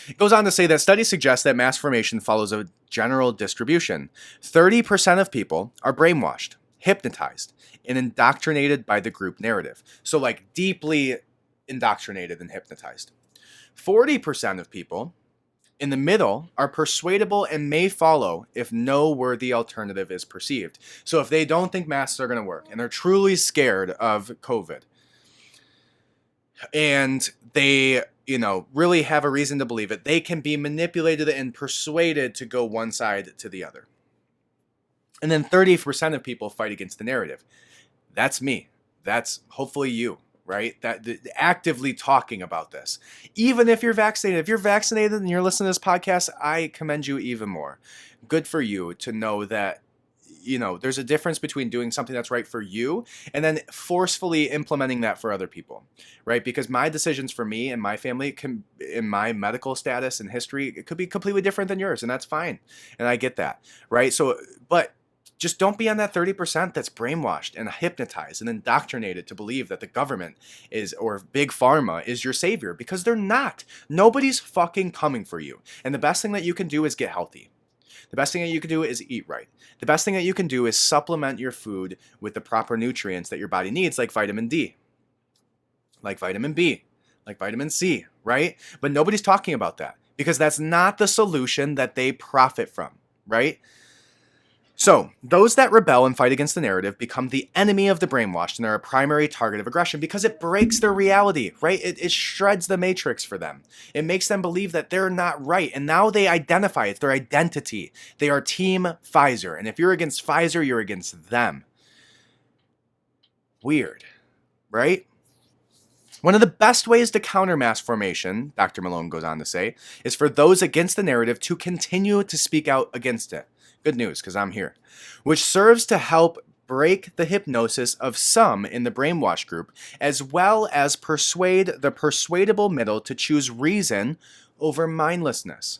It goes on to say that studies suggest that mass formation follows a general distribution. 30% of people are brainwashed, hypnotized, and indoctrinated by the group narrative. So deeply indoctrinated and hypnotized. 40% of people in the middle are persuadable and may follow if no worthy alternative is perceived. So if they don't think masks are going to work and they're truly scared of COVID and they, really have a reason to believe it, they can be manipulated and persuaded to go one side to the other. And then 30% of people fight against the narrative. That's me. That's hopefully you. Right? That actively talking about this. Even if you're vaccinated. If you're vaccinated and you're listening to this podcast, I commend you even more. Good for you to know that, there's a difference between doing something that's right for you and then forcefully implementing that for other people, right? Because my decisions for me and my family in my medical status and history, it could be completely different than yours, and that's fine. And I get that, right? So, but just don't be on that 30% that's brainwashed and hypnotized and indoctrinated to believe that the government or big pharma is your savior, because they're not. Nobody's fucking coming for you. And the best thing that you can do is get healthy. The best thing that you can do is eat right. The best thing that you can do is supplement your food with the proper nutrients that your body needs, like vitamin D, like vitamin B, like vitamin C, right? But nobody's talking about that because that's not the solution that they profit from, right? So, those that rebel and fight against the narrative become the enemy of the brainwashed and are a primary target of aggression because it breaks their reality, right? It shreds the matrix for them. It makes them believe that they're not right, and now they identify. It's their identity. They are Team Pfizer, and if you're against Pfizer, you're against them. Weird, right? One of the best ways to counter mass formation, Dr. Malone goes on to say, is for those against the narrative to continue to speak out against it. Good news, because I'm here. Which serves to help break the hypnosis of some in the brainwash group, as well as persuade the persuadable middle to choose reason over mindlessness.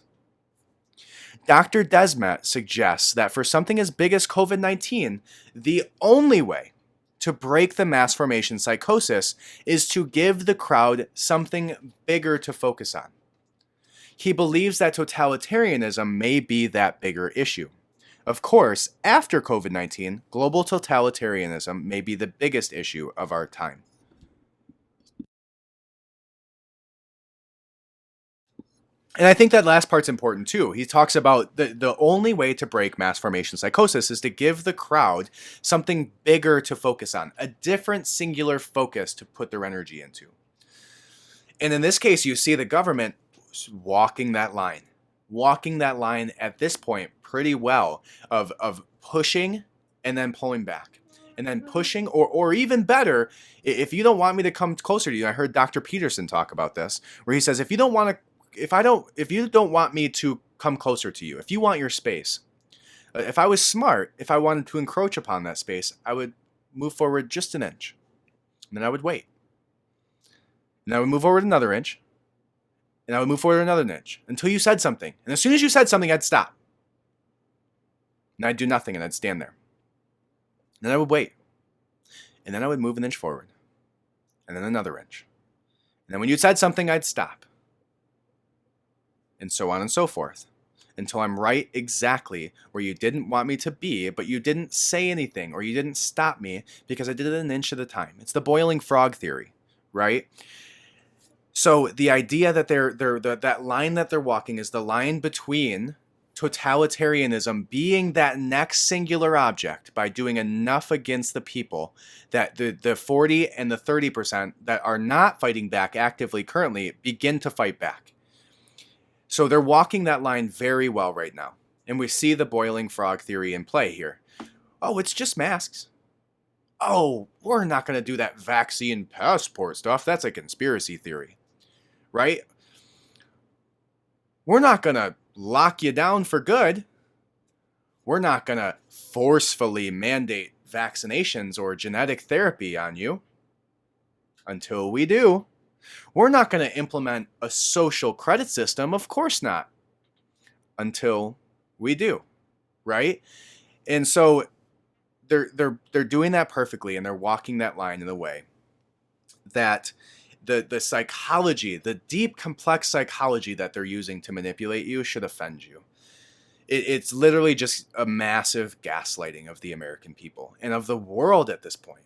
Dr. Desmet suggests that for something as big as COVID-19, the only way to break the mass formation psychosis is to give the crowd something bigger to focus on. He believes that totalitarianism may be that bigger issue. Of course, after COVID-19, global totalitarianism may be the biggest issue of our time. And I think that last part's important too. He talks about the only way to break mass formation psychosis is to give the crowd something bigger to focus on, a different singular focus to put their energy into. And in this case, you see the government walking that line at this point pretty well of pushing and then pulling back. And then pushing, or even better, if you don't want me to come closer to you, I heard Dr. Peterson talk about this, where he says, if you don't want me to come closer to you, if you want your space, if I was smart, if I wanted to encroach upon that space, I would move forward just an inch. And then I would wait. And I would move forward another inch. And I would move forward another inch until you said something. And as soon as you said something, I'd stop. And I'd do nothing and I'd stand there. And then I would wait. And then I would move an inch forward. And then another inch. And then when you said something, I'd stop. And so on and so forth. Until I'm right exactly where you didn't want me to be, but you didn't say anything or you didn't stop me because I did it an inch at a time. It's the boiling frog theory, right? So the idea that that line that they're walking is the line between totalitarianism being that next singular object by doing enough against the people that the 40 and the 30% that are not fighting back actively currently begin to fight back. So they're walking that line very well right now. And we see the boiling frog theory in play here. Oh, it's just masks. Oh, we're not going to do that vaccine passport stuff. That's a conspiracy theory. Right? We're not going to lock you down for good. We're not going to forcefully mandate vaccinations or genetic therapy on you. Until we do. We're not going to implement a social credit system. Of course not. Until we do. Right? And so they're doing that perfectly, and they're walking that line in a way that the psychology, the deep, complex psychology that they're using to manipulate you should offend you. It's literally just a massive gaslighting of the American people and of the world at this point,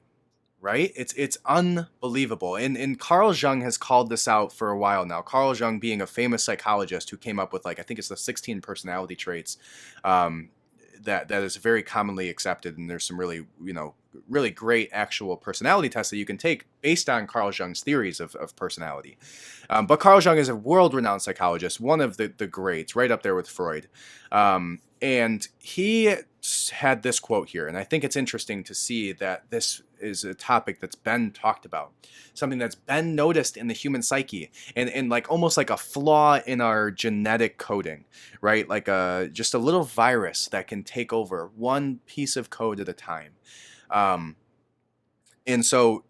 right? It's unbelievable. And Carl Jung has called this out for a while now. Carl Jung being a famous psychologist who came up with, I think it's the 16 personality traits that is very commonly accepted. And there's some really great actual personality tests that you can take based on Carl Jung's theories of personality. But Carl Jung is a world-renowned psychologist, one of the greats, right up there with Freud. And he had this quote here, and I think it's interesting to see that this is a topic that's been talked about, something that's been noticed in the human psyche, and like almost like a flaw in our genetic coding, right? Like just a little virus that can take over one piece of code at a time. And so,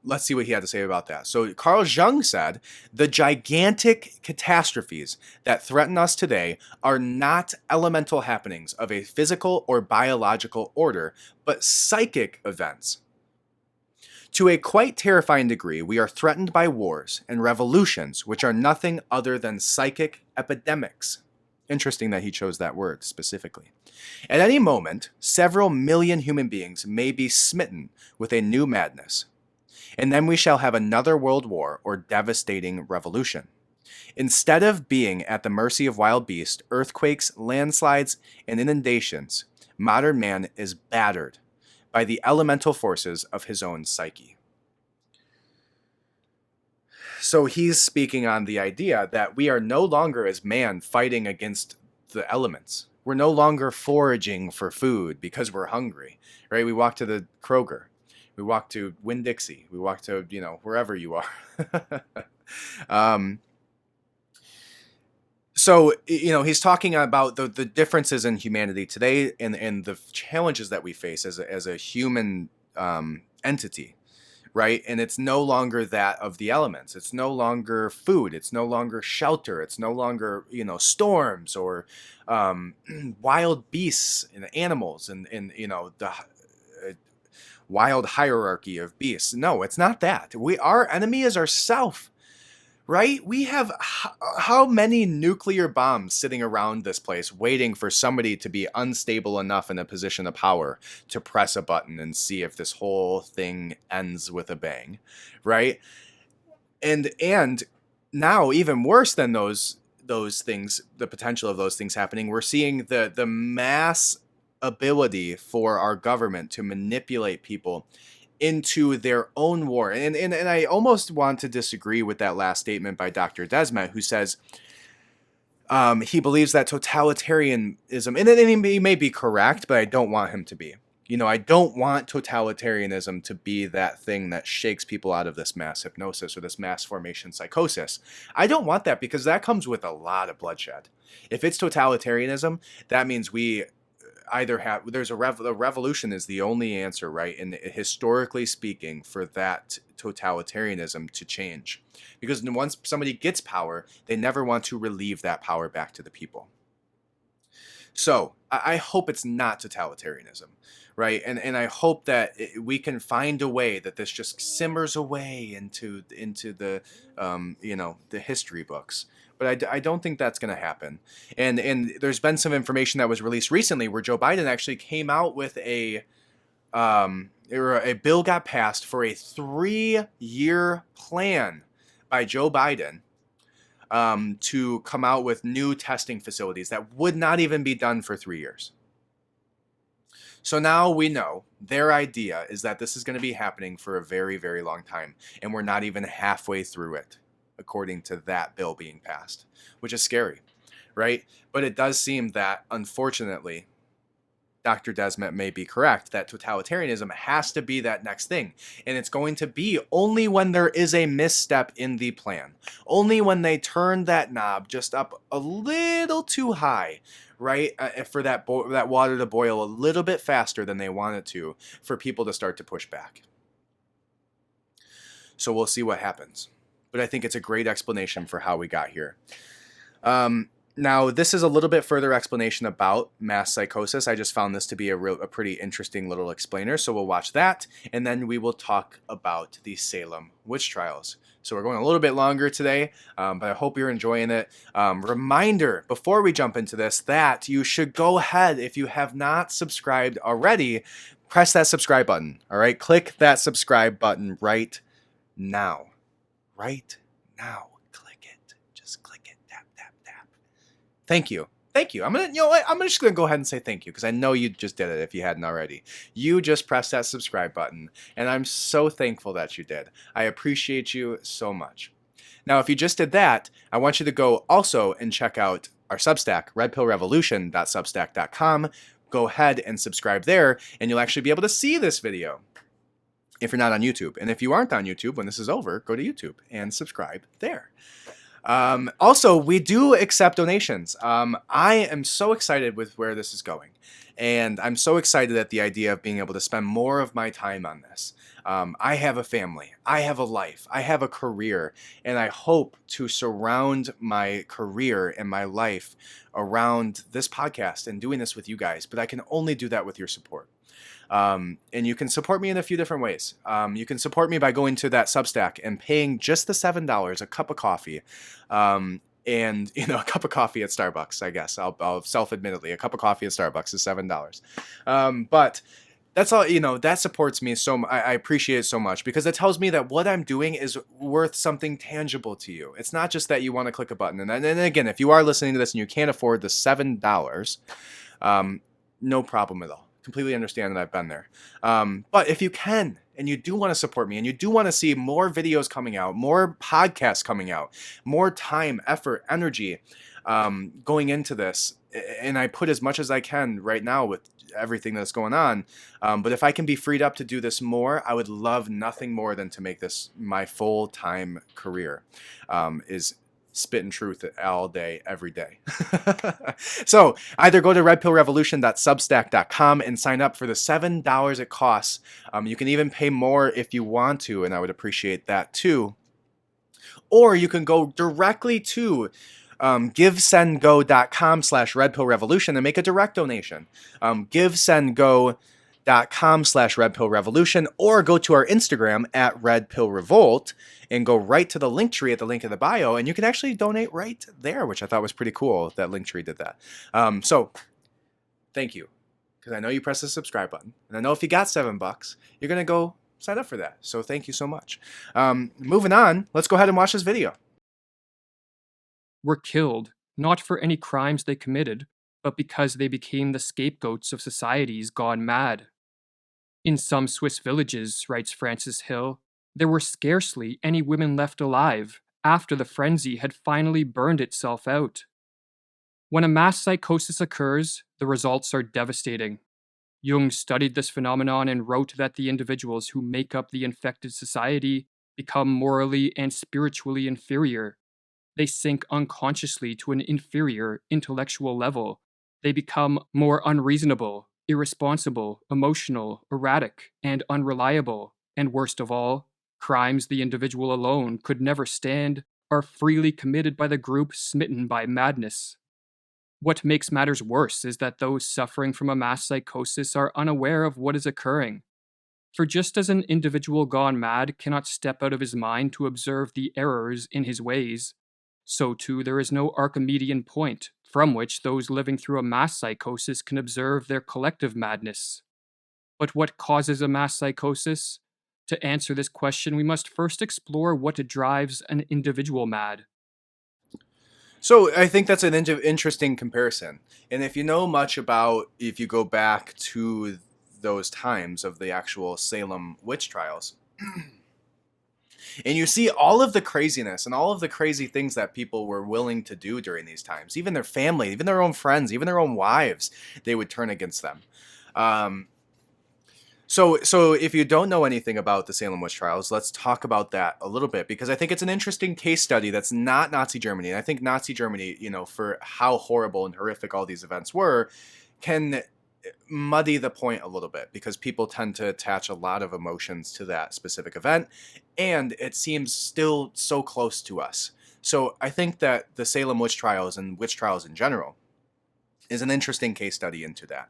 let's see what he had to say about that. So Carl Jung said, the gigantic catastrophes that threaten us today are not elemental happenings of a physical or biological order, but psychic events. To a quite terrifying degree, we are threatened by wars and revolutions, which are nothing other than psychic epidemics. Interesting that he chose that word specifically. At any moment, several million human beings may be smitten with a new madness. And then we shall have another world war or devastating revolution. Instead of being at the mercy of wild beasts, earthquakes, landslides, and inundations, modern man is battered by the elemental forces of his own psyche. So he's speaking on the idea that we are no longer as man fighting against the elements. We're no longer foraging for food because we're hungry, right? We walk to the Kroger. We walk to Winn-Dixie. We walk to, wherever you are. So, he's talking about the differences in humanity today and the challenges that we face as a human entity, right? And it's no longer that of the elements. It's no longer food. It's no longer shelter. It's no longer, storms or wild beasts and animals and the wild hierarchy of beasts. No, it's not that. Our enemy is ourself. Right? We have how many nuclear bombs sitting around this place waiting for somebody to be unstable enough in a position of power to press a button and see if this whole thing ends with a bang, right? And now, even worse than those things, the potential of those things happening, we're seeing the mass ability for our government to manipulate people into their own war. And I almost want to disagree with that last statement by Dr. Desmet, who says he believes that totalitarianism, and he may be correct, but I don't want him to be. I don't want totalitarianism to be that thing that shakes people out of this mass hypnosis or this mass formation psychosis. I don't want that because that comes with a lot of bloodshed. If it's totalitarianism, that means we either have a revolution is the only answer, right? And historically speaking, for that totalitarianism to change, because once somebody gets power, they never want to relieve that power back to the people. So I hope it's not totalitarianism, right? And I hope that we can find a way that this just simmers away into the the history books. But I don't think that's going to happen. And there's been some information that was released recently where Joe Biden actually came out with a bill got passed for a 3-year plan by Joe Biden to come out with new testing facilities that would not even be done for 3 years. So now we know their idea is that this is going to be happening for a very, very long time. And we're not even halfway through it, according to that bill being passed, which is scary, right? But it does seem that, unfortunately, Dr. Desmet may be correct, that totalitarianism has to be that next thing. And it's going to be only when there is a misstep in the plan. Only when they turn that knob just up a little too high, right? For that water to boil a little bit faster than they want it to, for people to start to push back. So we'll see what happens. But I think it's a great explanation for how we got here. Now, this is a little bit further explanation about mass psychosis. I just found this to be a pretty interesting little explainer. So we'll watch that, and then we will talk about the Salem Witch Trials. So we're going a little bit longer today, but I hope you're enjoying it. Reminder, before we jump into this, that you should go ahead, if you have not subscribed already, press that subscribe button, all right? Click that subscribe button right now. Right now, click it. Just click it. Tap, tap, tap. Thank you. I'm just gonna go ahead and say thank you because I know you just did it if you hadn't already. You just pressed that subscribe button, and I'm so thankful that you did. I appreciate you so much. Now, if you just did that, I want you to go also and check out our Substack, redpillrevolution.substack.com. Go ahead and subscribe there, and you'll actually be able to see this video if you're not on YouTube. And if you aren't on YouTube, when this is over, go to YouTube and subscribe there. Also, we do accept donations. I am so excited with where this is going. And I'm so excited at the idea of being able to spend more of my time on this. I have a family. I have a life. I have a career. And I hope to surround my career and my life around this podcast and doing this with you guys. But I can only do that with your support. And you can support me in a few different ways. You can support me by going to that Substack and paying just the $7 a cup of coffee. And, a cup of coffee at Starbucks, I guess. I'll self-admittedly, a cup of coffee at Starbucks is $7. But that's all, that supports me so I appreciate it so much because it tells me that what I'm doing is worth something tangible to you. It's not just that you want to click a button. And then again, if you are listening to this and you can't afford the $7, no problem at all. Completely understand that I've been there. But if you can, and you do want to support me, and you do want to see more videos coming out, more podcasts coming out, more time, effort, energy going into this, and I put as much as I can right now with everything that's going on. But if I can be freed up to do this more, I would love nothing more than to make this my full-time career, is spitting truth all day, every day. So either go to redpillrevolution.substack.com and sign up for the $7 it costs. You can even pay more if you want to, and I would appreciate that too. Or you can go directly to givesendgo.com/redpillrevolution and make a direct donation. Givesendgo.com/redpillrevolution, or go to our Instagram at redpillrevolt and go right to the link tree at the link in the bio, and you can actually donate right there, which I thought was pretty cool that link tree did that. So thank you, because I know you press the subscribe button, and I know if you got $7, you're gonna go sign up for that. So thank you so much. Moving on, let's go ahead and watch this video. Were killed, not for any crimes they committed, but because they became the scapegoats of societies gone mad. In some Swiss villages, writes Francis Hill, there were scarcely any women left alive after the frenzy had finally burned itself out. When a mass psychosis occurs, the results are devastating. Jung studied this phenomenon and wrote that the individuals who make up the infected society become morally and spiritually inferior. They sink unconsciously to an inferior intellectual level. They become more unreasonable, irresponsible, emotional, erratic, and unreliable, and worst of all, crimes the individual alone could never stand are freely committed by the group smitten by madness. What makes matters worse is that those suffering from a mass psychosis are unaware of what is occurring. For just as an individual gone mad cannot step out of his mind to observe the errors in his ways, so too there is no Archimedean point from which those living through a mass psychosis can observe their collective madness. But what causes a mass psychosis? To answer this question, we must first explore what drives an individual mad. So I think that's an interesting comparison. And if you know much about, if you go back to those times of the actual Salem Witch Trials, and you see all of the craziness and all of the crazy things that people were willing to do during these times, even their family, even their own friends, even their own wives, they would turn against them. So if you don't know anything about the Salem Witch Trials, let's talk about that a little bit, because I think it's an interesting case study that's not Nazi Germany. And I think Nazi Germany, for how horrible and horrific all these events were, can muddy the point a little bit, because people tend to attach a lot of emotions to that specific event, and it seems still so close to us. So I think that the Salem Witch Trials and witch trials in general is an interesting case study into that.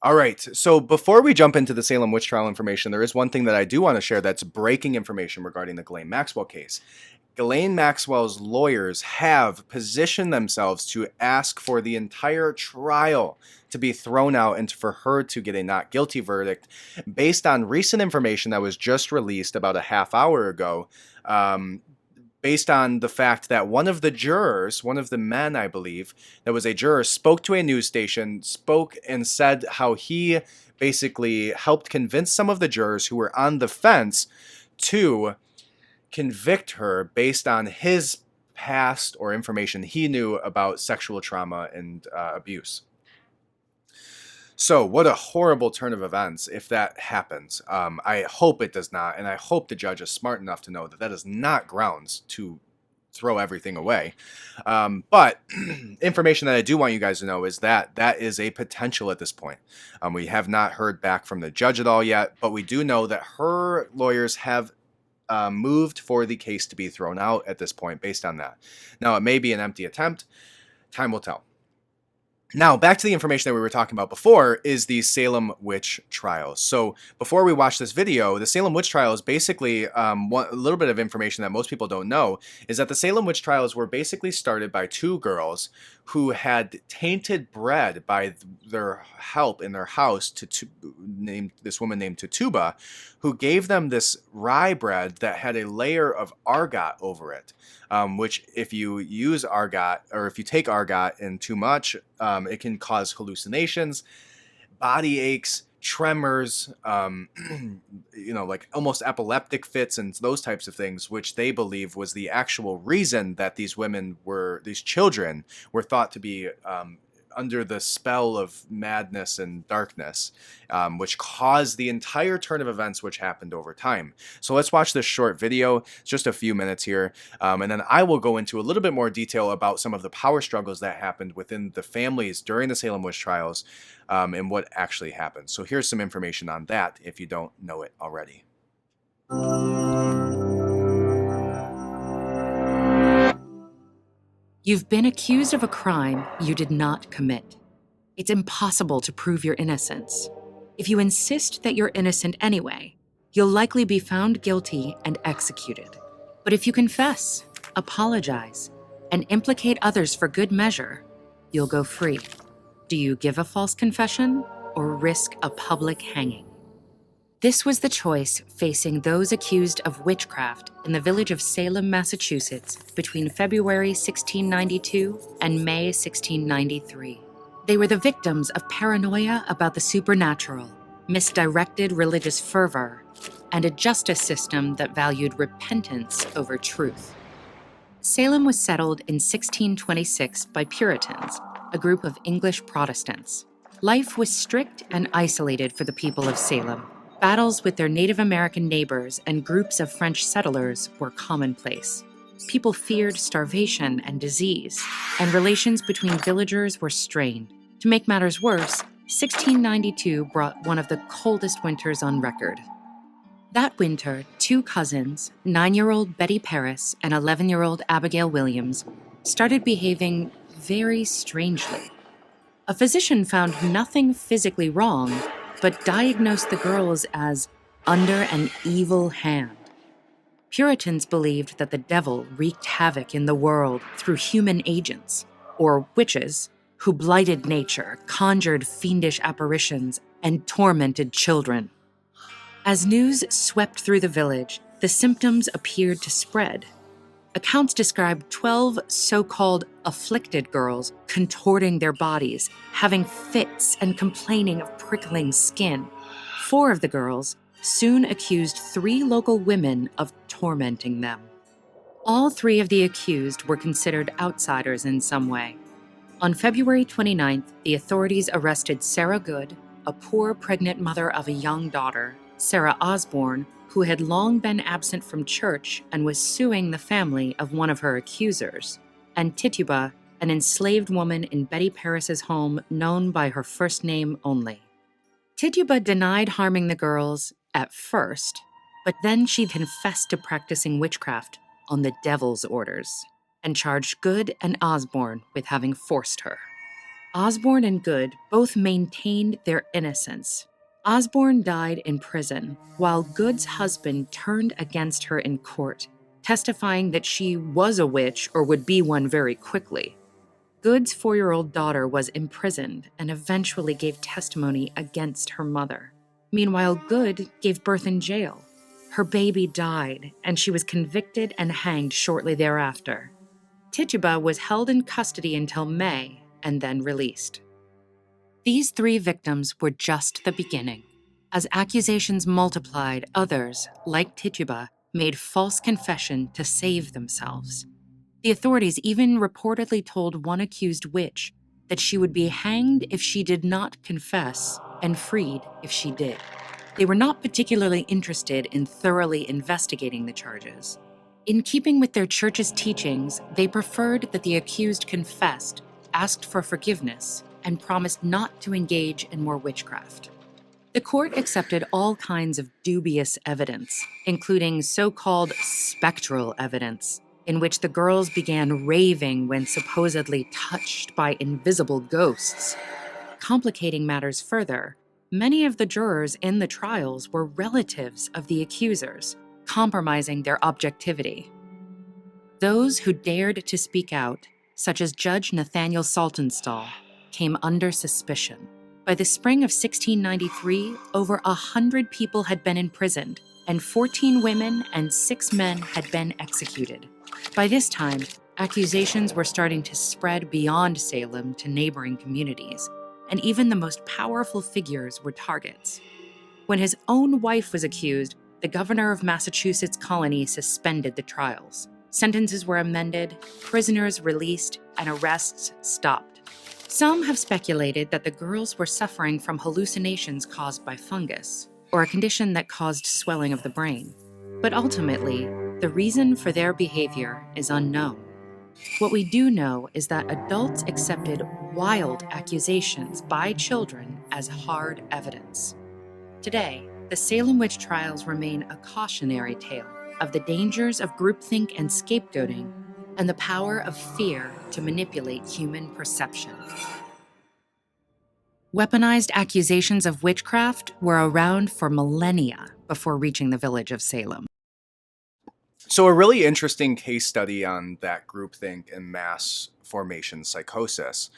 All right, so before we jump into the Salem Witch Trial information, there is one thing that I do want to share that's breaking information regarding the Ghislaine Maxwell case. Ghislaine Maxwell's lawyers have positioned themselves to ask for the entire trial to be thrown out and for her to get a not guilty verdict based on recent information that was just released about a half hour ago, based on the fact that one of the jurors, one of the men, I believe, that was a juror, spoke to a news station, spoke and said how he basically helped convince some of the jurors who were on the fence to convict her based on his past or information he knew about sexual trauma and abuse. So what a horrible turn of events if that happens. I hope it does not, and I hope the judge is smart enough to know that that is not grounds to throw everything away. But information that I do want you guys to know is that that is a potential at this point. We have not heard back from the judge at all yet, but we do know that her lawyers have moved for the case to be thrown out at this point based on that. Now, it may be an empty attempt. Time will tell. Now, back to the information that we were talking about before is the Salem Witch Trials. So before we watch this video, the Salem Witch Trials, basically, a little bit of information that most people don't know is that the Salem Witch Trials were basically started by two girls who had tainted bread by their help in their house to named this woman named Tutuba, who gave them this rye bread that had a layer of argot over it, which if you use argot, or if you take argot in too much, it can cause hallucinations. body aches, tremors, like almost epileptic fits and those types of things, which they believe was the actual reason that these children were thought to be under the spell of madness and darkness, which caused the entire turn of events which happened over time. So let's watch this short video. It's just a few minutes here, and then I will go into a little bit more detail about some of the power struggles that happened within the families during the Salem Witch Trials, and what actually happened. So here's some information on that if you don't know it already. You've been accused of a crime you did not commit. It's impossible to prove your innocence. If you insist that you're innocent anyway, you'll likely be found guilty and executed. But if you confess, apologize, and implicate others for good measure, you'll go free. Do you give a false confession or risk a public hanging? This was the choice facing those accused of witchcraft in the village of Salem, Massachusetts, between February 1692 and May 1693. They were the victims of paranoia about the supernatural, misdirected religious fervor, and a justice system that valued repentance over truth. Salem was settled in 1626 by Puritans, a group of English Protestants. Life was strict and isolated for the people of Salem. Battles with their Native American neighbors and groups of French settlers were commonplace. People feared starvation and disease, and relations between villagers were strained. To make matters worse, 1692 brought one of the coldest winters on record. That winter, two cousins, 9-year-old Betty Paris and 11-year-old Abigail Williams, started behaving very strangely. A physician found nothing physically wrong, but diagnosed the girls as under an evil hand. Puritans believed that the devil wreaked havoc in the world through human agents, or witches, who blighted nature, conjured fiendish apparitions, and tormented children. As news swept through the village, the symptoms appeared to spread. Accounts describe 12 so-called afflicted girls contorting their bodies, having fits, and complaining of prickling skin. 4 of the girls soon accused 3 local women of tormenting them. All 3 of the accused were considered outsiders in some way. On February 29th, the authorities arrested Sarah Good, a poor pregnant mother of a young daughter, Sarah Osborne, who had long been absent from church and was suing the family of one of her accusers, and Tituba, an enslaved woman in Betty Paris's home known by her first name only. Tituba denied harming the girls at first, but then she confessed to practicing witchcraft on the devil's orders and charged Good and Osborne with having forced her. Osborne and Good both maintained their innocence. Osborne died in prison, while Good's husband turned against her in court, testifying that she was a witch or would be one very quickly. Good's 4-year-old daughter was imprisoned and eventually gave testimony against her mother. Meanwhile, Good gave birth in jail. Her baby died, and she was convicted and hanged shortly thereafter. Tituba was held in custody until May and then released. These 3 victims were just the beginning. As accusations multiplied, others, like Tituba, made false confession to save themselves. The authorities even reportedly told one accused witch that she would be hanged if she did not confess and freed if she did. They were not particularly interested in thoroughly investigating the charges. In keeping with their church's teachings, they preferred that the accused confessed, asked for forgiveness, and promised not to engage in more witchcraft. The court accepted all kinds of dubious evidence, including so-called spectral evidence, in which the girls began raving when supposedly touched by invisible ghosts. Complicating matters further, many of the jurors in the trials were relatives of the accusers, compromising their objectivity. Those who dared to speak out, such as Judge Nathaniel Saltonstall, came under suspicion. By the spring of 1693, over 100 people had been imprisoned, and 14 women and 6 men had been executed. By this time, accusations were starting to spread beyond Salem to neighboring communities, and even the most powerful figures were targets. When his own wife was accused, the governor of Massachusetts colony suspended the trials. Sentences were amended, prisoners released, and arrests stopped. Some have speculated that the girls were suffering from hallucinations caused by fungus, or a condition that caused swelling of the brain. But ultimately, the reason for their behavior is unknown. What we do know is that adults accepted wild accusations by children as hard evidence. Today, the Salem Witch Trials remain a cautionary tale of the dangers of groupthink and scapegoating, and the power of fear to manipulate human perception. Weaponized accusations of witchcraft were around for millennia before reaching the village of Salem. So a really interesting case study on that groupthink and mass formation psychosis.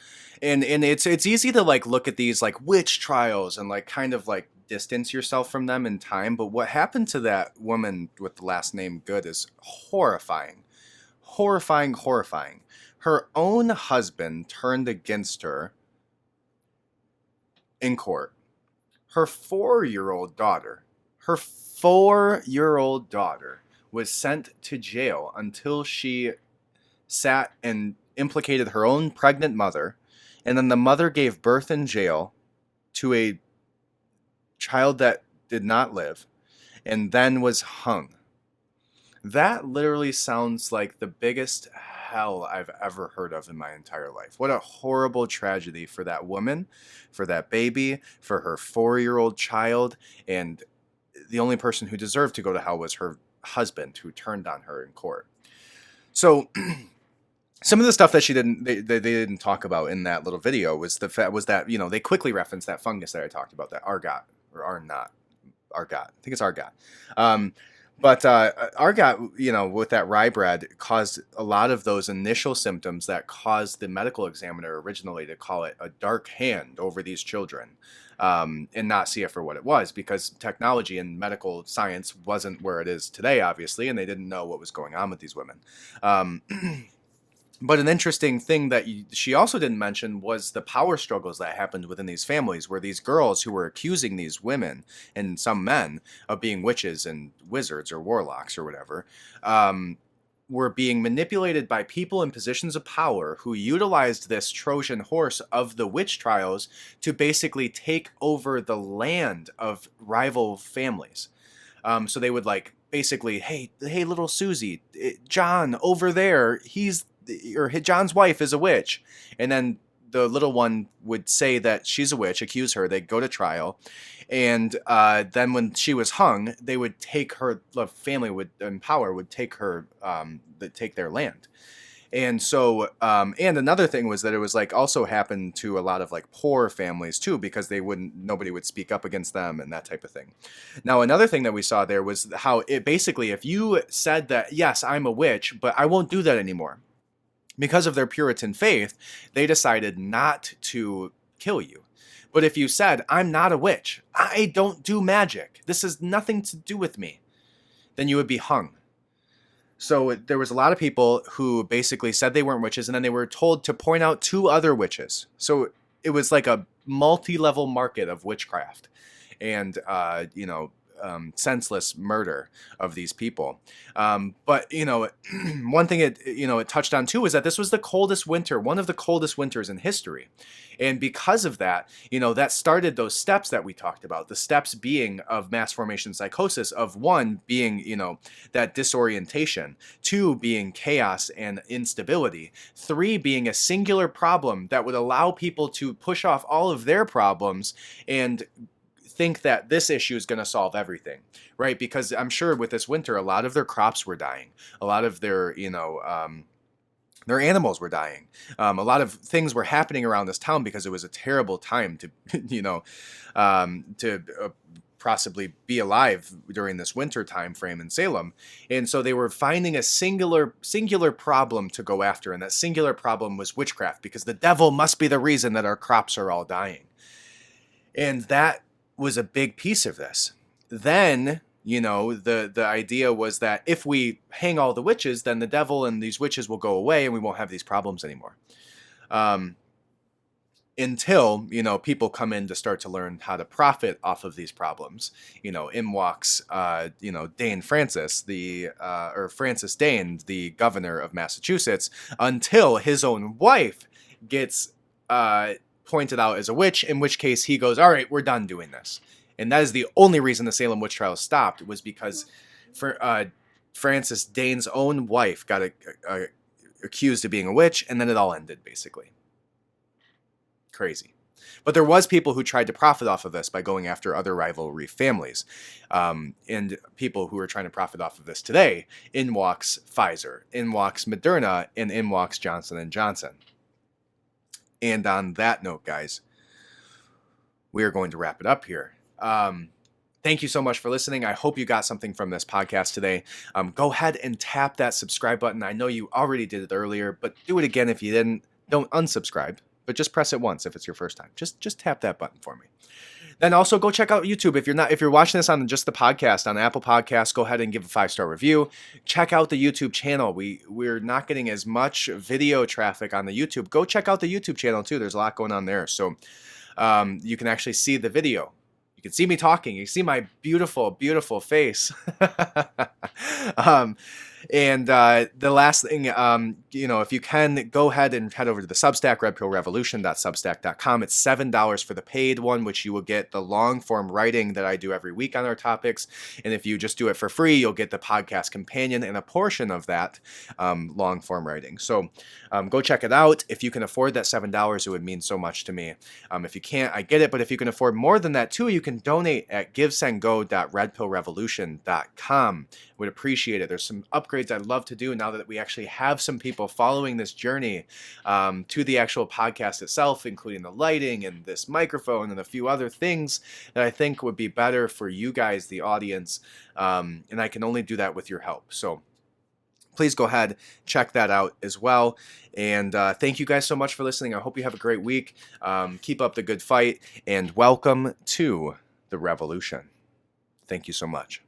And it's easy to like look at these like witch trials and like kind of like distance yourself from them in time, but what happened to that woman with the last name Good is horrifying. Horrifying. Her own husband turned against her in court. Her 4-year-old daughter was sent to jail until she sat and implicated her own pregnant mother, and then the mother gave birth in jail to a child that did not live, and then was hung. That literally sounds like the biggest hell I've ever heard of in my entire life. What a horrible tragedy for that woman, for that baby, for her 4-year-old child, and the only person who deserved to go to hell was her husband, who turned on her in court. So some of the stuff that they didn't talk about in that little video was that they quickly referenced that fungus that I talked about, that argot. I think it's argot. But argot, with that rye bread, caused a lot of those initial symptoms that caused the medical examiner originally to call it a dark hand over these children, and not see it for what it was, because technology and medical science wasn't where it is today, obviously, and they didn't know what was going on with these women. But an interesting thing that she also didn't mention was the power struggles that happened within these families, where these girls who were accusing these women and some men of being witches and wizards or warlocks or whatever, were being manipulated by people in positions of power who utilized this Trojan horse of the witch trials to basically take over the land of rival families. So they would basically, hey, little Susie, John over there, John's wife is a witch. And then the little one would say that she's a witch, accuse her, they'd go to trial. And then when she was hung, they would take her, the family in power would take her, take their land. And so, and another thing was that it was also happened to a lot of poor families too, because nobody would speak up against them and that type of thing. Now, another thing that we saw there was how it basically, if you said that, yes, I'm a witch, but I won't do that anymore, because of their Puritan faith, they decided not to kill you. But if you said, I'm not a witch, I don't do magic, this has nothing to do with me, then you would be hung. So there was a lot of people who basically said they weren't witches, and then they were told to point out 2 other witches. So it was like a multi-level market of witchcraft and, senseless murder of these people. But, one thing it touched on too was that this was the coldest winter, one of the coldest winters in history. And because of that, that started those steps that we talked about, the steps being of mass formation psychosis, of 1 being, that disorientation, 2 being chaos and instability, 3 being a singular problem that would allow people to push off all of their problems and think that this issue is going to solve everything, right? Because I'm sure with this winter, a lot of their crops were dying. A lot of their animals were dying. A lot of things were happening around this town because it was a terrible time to, possibly be alive during this winter time frame in Salem. And so they were finding a singular problem to go after. And that singular problem was witchcraft, because the devil must be the reason that our crops are all dying. And that was a big piece of this. Then, the idea was that if we hang all the witches, then the devil and these witches will go away and we won't have these problems anymore. until, people come in to start to learn how to profit off of these problems. In walks, Dane Francis, or Francis Dane, the governor of Massachusetts, until his own wife gets pointed out as a witch, in which case he goes, all right, we're done doing this. And that is the only reason the Salem Witch Trials stopped, was because Francis Dane's own wife got accused of being a witch, and then it all ended, basically. Crazy. But there was people who tried to profit off of this by going after other rivalry families. And people who are trying to profit off of this today. In walks Pfizer, in walks Moderna, and in walks Johnson & Johnson. And on that note, guys, we are going to wrap it up here. Thank you so much for listening. I hope you got something from this podcast today. Go ahead and tap that subscribe button. I know you already did it earlier, but do it again if you didn't. Don't unsubscribe. But just press it once if it's your first time. Just tap that button for me. Then also go check out YouTube. If you're watching this on just the podcast on Apple Podcasts, go ahead and give a 5-star review. Check out the YouTube channel. We're not getting as much video traffic on the YouTube. Go check out the YouTube channel too. There's a lot going on there. So you can actually see the video. You can see me talking. You see my beautiful, beautiful face. And the last thing, if you can, go ahead and head over to the Substack, redpillrevolution.substack.com. It's $7 for the paid one, which you will get the long form writing that I do every week on our topics. And if you just do it for free, you'll get the podcast companion and a portion of that long form writing. So go check it out. If you can afford that $7, it would mean so much to me. If you can't, I get it. But if you can afford more than that too, you can donate at givesendgo.redpillrevolution.com. Would appreciate it. There's some upgrades I'd love to do now that we actually have some people following this journey to the actual podcast itself, including the lighting and this microphone and a few other things that I think would be better for you guys, the audience. And I can only do that with your help. So please go ahead, check that out as well. And thank you guys so much for listening. I hope you have a great week. Keep up the good fight, and welcome to the revolution. Thank you so much.